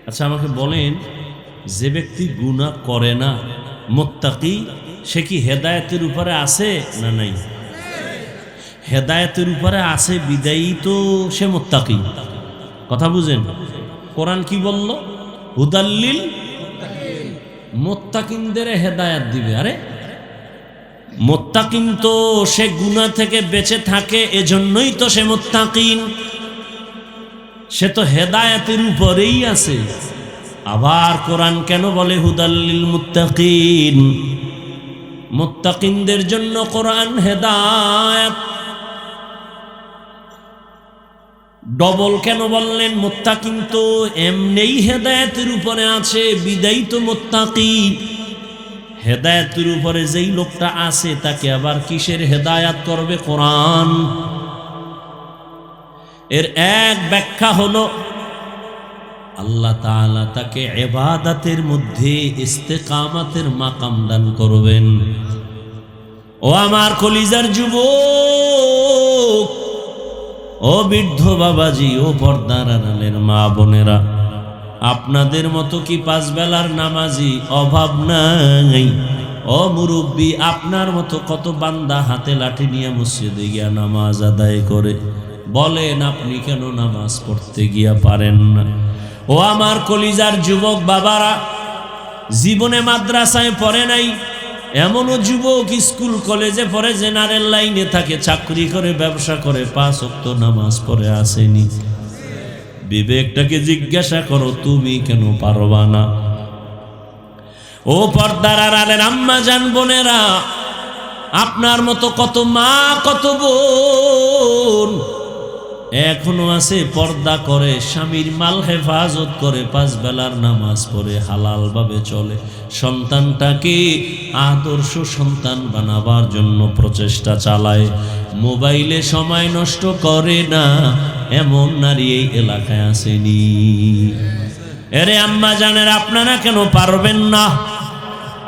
আচ্ছা আমাকে বলেন, যে ব্যক্তি গুনাহ করে না, মুত্তাকি, সে কি হেদায়েতের উপরে আছে না নাই? হেদায়েতের উপরে আছে বিদায়ী তো সে মুত্তাকি। কথা বুঝেন? কোরআন কি বলল? হুদাল্লিল মুত্তাকিনদের হেদায়েত দিবে। আরে মুত্তাকিন তো সে গুনাহ থেকে বেঁচে থাকে, এজন্যই তো সে মুত্তাকিন। সে তো হেদায়েতের উপরেই আছে। আবার কোরআন কেন বলে হুদাল্লিল মুত্তাকিন? মুত্তাকিনদের জন্য কোরআন হেদায়েত। ডবল কেন বললেন? মুত্তাকিন তো এমনিই হেদায়েতের উপরে আছে, বিদায়ী তো মুত্তাকি। হেদায়েতের উপরে যেই লোকটা আছে তাকে আবার কিসের হেদায়েত করবে? কোরআন। এর এক ব্যাখ্যা হলো আল্লাহ তাআলা তাকে ইবাদতের মধ্যে ইস্তেকামাতের মাকাম দান করবেন। ও আমার কলিজার যুবক, ও বৃদ্ধ বাবাজি, ও পর্দার আড়ালের মা বোনেরা, আপনাদের মতো কি পাঁচ বেলার নামাজি অভাব নাই? ও মুরব্বী, আপনার মতো কত বান্দা হাতে লাঠি নিয়ে মসজিদে গিয়া নামাজ আদায় করে। বলেন আপনি কেন নামাজ পড়তে গিয়া পারেন না? ও আমার কলিজার যুবক বাবারা, জীবনে মাদ্রাসায় পড়ে নাই এমনও যুবক স্কুল কলেজে পড়ে, জেনারেল লাইনে থাকে, চাকরি করে, ব্যবসা করে, 5 ওয়াক্ত নামাজ পড়ে আসেনি। বিবেকটাকে জিজ্ঞাসা করো, তুমি কেন পারবা না? ও পর্দার আড়ালের আম্মা জান বোনেরা, আপনার মতো কত মা, কত বোন এখনো আছে পর্দা করে, স্বামীর মাল হেফাজত করে, 5 বেলার নামাজ পড়ে হালাল ভাবে চলে, সন্তানটাকে আদর্শ সন্তান বানাবার জন্য প্রচেষ্টা চালায়, মোবাইলে সময় নষ্ট করে না, এমন নারী এই এলাকায় আসেনি? এরে আম্মা জানের, আপনারা কেন পারবেন না?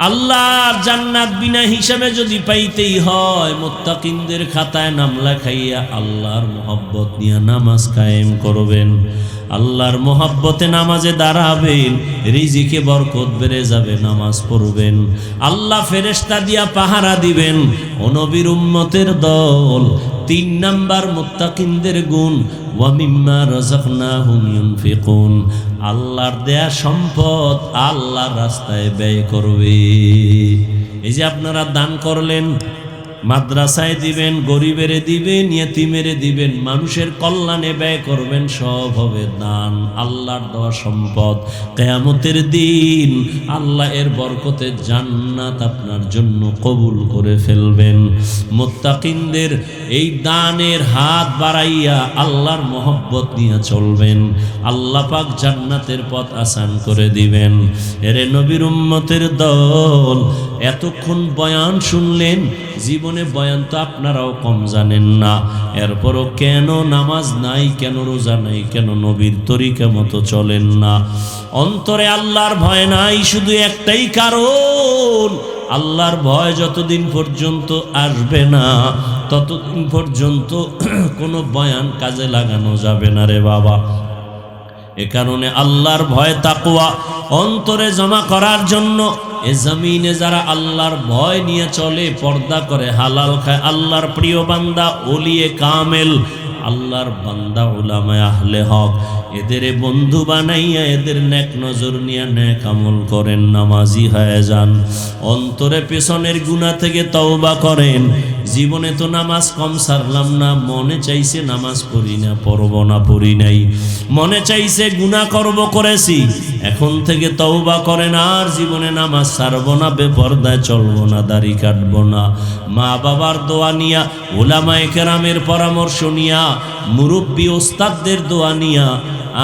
আল্লাহর জান্নাত বিনা হিসাবে যদি পাইতেই হয়, মুত্তাকিনদের খাতায় নাম লেখাইয়া আল্লাহর মোহব্বত নিয়ে নামাজ কায়েম করবেন, আল্লাহর মোহব্বতে নামাজে দাঁড়াবেন, রিজিকে বরকত বেড়ে যাবে, নামাজ পড়বেন, আল্লাহ ফেরেশতা দিয়া পাহারা দিবেন। ও নবীর উম্মতের দল, 3 নাম্বার মুত্তাকিনদের গুণ, ওয়া মিম্মা রাযাকনাহুম ইউনফিকুন, আল্লাহর দেয়া সম্পদ আল্লাহর রাস্তায় ব্যয় করবে। এই যে আপনারা দান করলেন, মাদ্রাসায় দিবেন, গরিবেরে দিবেন, ইয়েতিমেরে দিবেন, মানুষের কল্যাণে ব্যয় করবেন, সব হবে দান, আল্লাহর দেওয়া সম্পদ। কিয়ামতের দিন আল্লাহ এর বরকতে জান্নাত আপনার জন্য কবুল করে ফেলবেন। মুত্তাকিনদের এই দানের হাত বাড়াইয়া আল্লাহর মহব্বত নিয়ে চলবেন, আল্লাহ পাক জান্নাতের পথ আসান করে দিবেন। এরে নবীর উম্মতের দল, এতক্ষণ বয়ান শুনলেন, জীবনে বয়ান তো আপনারাও কম জানেন না, এরপরও কেন নামাজ নাই, কেন রোজা নাই, কেন নবীর তরিকা মতো চলেন না? অন্তরে আল্লাহর ভয় নাই, শুধু একটাই কারণ, আল্লাহর ভয় যতদিন পর্যন্ত আসবে না, ততদিন পর্যন্ত কোনো বয়ান কাজে লাগানো যাবে না রে বাবা। এ কারণে আল্লাহর ভয় তাকওয়া অন্তরে জমা করার জন্য এ জমিনে যারা আল্লাহর ভয় নিয়ে চলে, পর্দা করে, হালাল খায়, আল্লাহর প্রিয় বান্দা, ওলিয়ে কামেল, আল্লাহর বান্দা, উলামায়ে আহলে হক, এদের বন্ধু বানাইয়া এদের নেক নজর নিয়ে নেক আমল করেন, নামাজি হয়ে যান, অন্তরে পেছনের গুনাহ থেকে তওবা করেন। জীবনে তো নামাজ কম সারলাম না, মনে চাইছে নামাজ পড়ি না, পড়ব না, পড়ি নাই, মনে চাইছে গুনাহ করব, করেছি, এখন থেকে তওবা করেন, আর জীবনে নামাজ ছাড়ব না, বেপরদায় চলব না, দাড়ি কাটব না, মা বাবার দোয়া নিয়া, উলামায়ে কেরামের পরামর্শ নিয়া, মুরব্বী ওস্তাদদের দোয়া নিয়া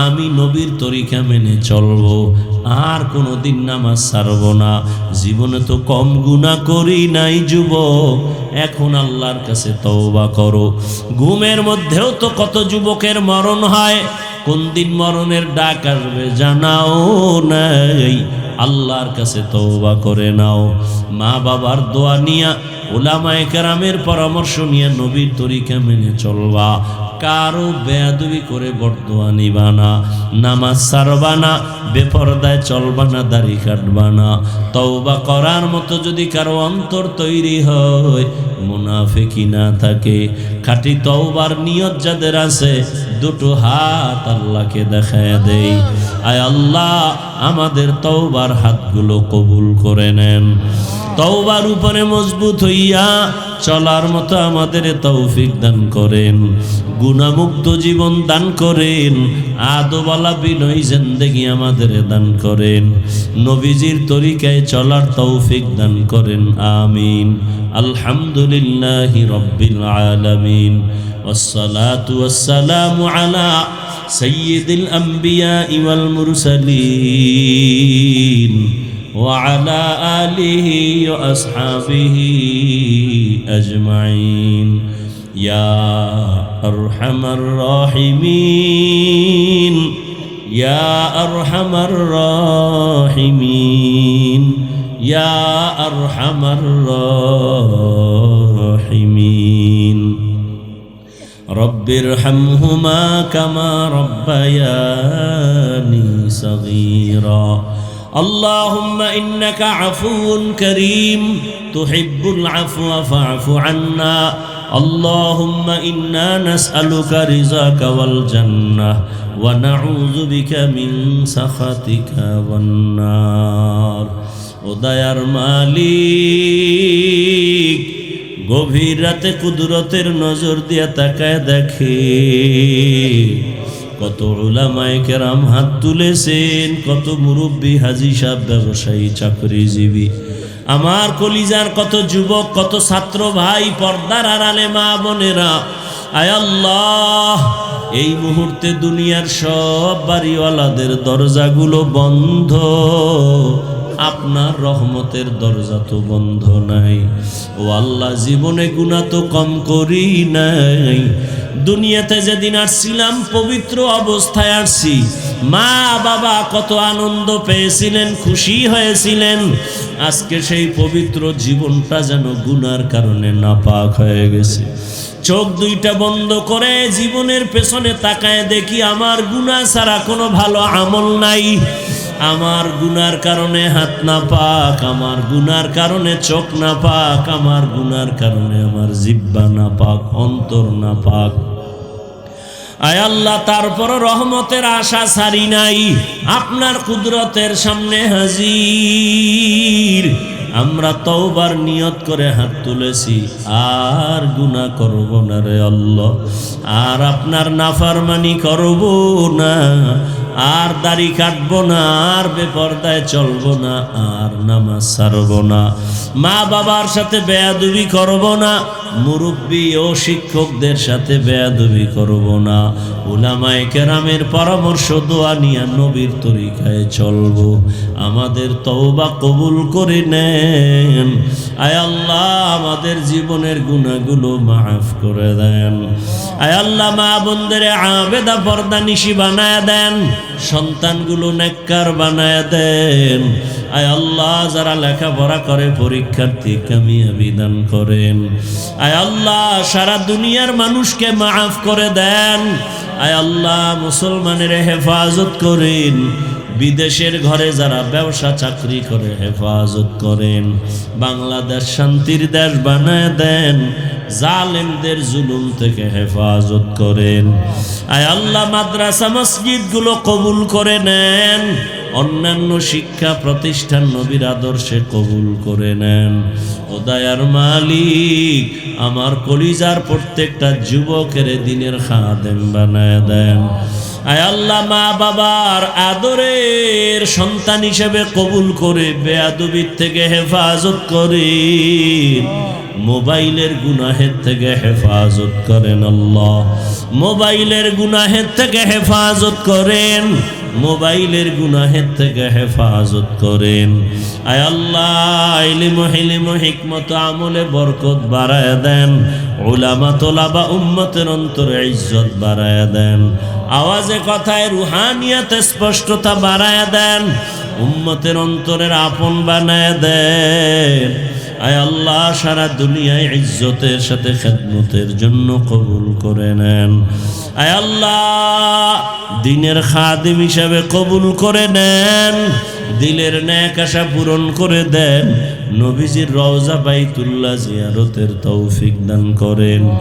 আমি নবীর তরিকা মেনে চলব, আর কোনোদিন নামাজ ছাড়ব না। জীবনে তো কম গুনাহ করি নাই যুবক, এখন আল্লাহর কাছে তওবা করো। ঘুমের মধ্যেও তো কত যুবকের মরণ হয়, কোন দিন মরণের ডাক আসবে জানাও নাই, আল্লাহর কাছে তওবা করে নাও। মা বাবার দোয়া নিয়া, উলামায়ে কেরামের পরামর্শ নিয়ে নবীর তরিকা মেনে চলবা। কারো বেয়াদবি করে বরদোয়া নিবা না, নামাজ ছাড়বা না, বেপরদায় চলবা না, দাড়ি কাটবা না। তওবা করার মতো যদি কারো অন্তর তৈরি হয়, মুনাফিকি না থাকে, খাঁটি তওবার নিয়ত যাদের আছে, দুটো হাত আল্লাহকে দেখায় দেই। আয় আল্লাহ, আমাদের তওবার হাতগুলো কবুল করে নেন। তওবার উপরে মজবুত হইয়া চলার মতো আমাদের তৌফিক দান করেন। গুনাহমুক্ত জীবন দান করেন। আদবওয়ালা বিনয়ী জিন্দেগি আমাদের দান করেন। নবীজির তরিকায় চলার তৌফিক দান করেন। আমিন। আলহামদুলিল্লাহি রাব্বিল আলামিন। ওয়াসসালাতু ওয়াসসালামু আলা সাইয়্যিদিল আম্বিয়া ওয়াল মুরসালিন وعلى آله وأصحابه أجمعين يا أرحم الراحمين يا أرحم الراحمين يا أرحم الراحمين رب ارحمهما كما ربياني صغيرا اللهم إنك عفو كريم تحب العفو فاعف عنا اللهم إنا نسألك رضاك والجنة ونعوذ بك من سخطك والنار উদয়ার মালিক গভীর রাতে কুদরতের নজর দিয়া তাকায় দেখে কত উলামায়ে কেরাম হাত তুলেছেন, কত মুরব্বী, হাজী সাহেব, ব্যবসায়ী, চাকরিজীবী, আমার কলিজার কত যুবক, কত ছাত্র ভাই, পর্দার আড়ালে মা বোনেরা। আয় আল্লাহ, এই মুহূর্তে দুনিয়ার সব বাড়িওয়ালাদের দরজাগুলো বন্ধ, আপনার রহমতের দরজা তো বন্ধ নাই। ও আল্লাহ, জীবনে গুনাহ তো কম করি নাই। দুনিয়াতে যেদিন আসছিলাম পবিত্র অবস্থায় আসছি, মা বাবা কত আনন্দ পেয়েছিলেন, খুশি হয়েছিলেন। আজকে সেই পবিত্র জীবনটা যেন গুনার কারণে নাপাক হয়ে গেছে। চোখ দুইটা বন্ধ করে জীবনের পেছনে তাকায় দেখি আমার গুনাহ ছাড়া কোনো ভালো আমল নাই। আমার গুনার কারণে হাত না পাক, আমার গুনার কারণে চোখ না পাক, আমার গুনার কারণে আমার জিহ্বা না পাক, অন্তর না পাক। আয় আল্লাহ, তারপর রহমতের আশা ছাড়ি নাই, আপনার কুদরতের সামনে হাজির। আমরা তওবার নিয়ত করে হাত তুলেছি, আর গুনাহ করব না রে আল্লাহ, আর আপনার নাফরমানি করব না, আর দাড়ি কাটবো না, আর বেপরদায় চলবো না, আর নামাজ ছাড়বো না, মা বাবার সাথে বেয়াদবি করব না, মুরব্বী ও শিক্ষকদের সাথে বেয়াদবি করব না, উলামায়ে কেরামের পরামর্শ দোয়া নিয়ে নবীর তরিকায় চলবো। আমাদের তওবা কবুল করে নেন। আয় আল্লাহ, আমাদের জীবনের গুনাহগুলো মাফ করে দেন। আয় আল্লাহ, মা বোনদের আবেদা পর্দানিশী বানায় দেন, সন্তানগুলো নেককার বানায় দেন। আয় আল্লাহ, যারা লেখাপড়া করে পরীক্ষার্থী কামিয়াবি দান করেন। আয় আল্লাহ, সারা দুনিয়ার মানুষকে মাফ করে দেন। আয় আল্লাহ, মুসলমানের হেফাজত করেন। বিদেশের ঘরে যারা ব্যবসা চাকরি করে হেফাজত করেন। বাংলাদেশ শান্তির দেশ বানায় দেন, জালেমদের জুলুম থেকে হেফাজত করেন। আয় আল্লাহ, মাদ্রাসা মসজিদগুলো কবুল করে নেন, অন্যান্য শিক্ষা প্রতিষ্ঠান নবীর আদর্শে কবুল করে নেন। ও দয়ার মালিক, আমার কলিজার প্রত্যেকটা যুবকের দিনের খাদেম বানায় দেন। আয় আল্লাহ, মা বাবার আদরের সন্তান হিসেবে কবুল করে বেয়াদবির থেকে হেফাজত করেন। মোবাইলের গুনাহের থেকে হেফাজত করেন আল্লাহ, মোবাইলের গুনাহের থেকে হেফাজত করেন, মোবাইলের গুনাহের থেকে হেফাজত করেন। আয় আল্লাহ, ইলম হিলম হিকমত আমলে বরকত বাড়ায় দেন। উলামা তোলাবা উম্মতের অন্তরে ইজ্জত বাড়ায় দেন। আওয়াজে কথায় রুহানিয়াতে স্পষ্টতা বাড়ায় দেন। উম্মতের অন্তরের আপন বানায় দেন। আয় আল্লাহ, সারা দুনিয়ায় ইজ্জতের সাথে খেদমতের জন্য কবুল করে নেন। আয় আল্লাহ, দিনের খাদিম হিসাবে কবুল করে নেন। দিলের নেক আশা পূরণ করে দেন। নবীজির রওজা বাইতুল্লাহ জিয়ারতের তৌফিক দান করেন।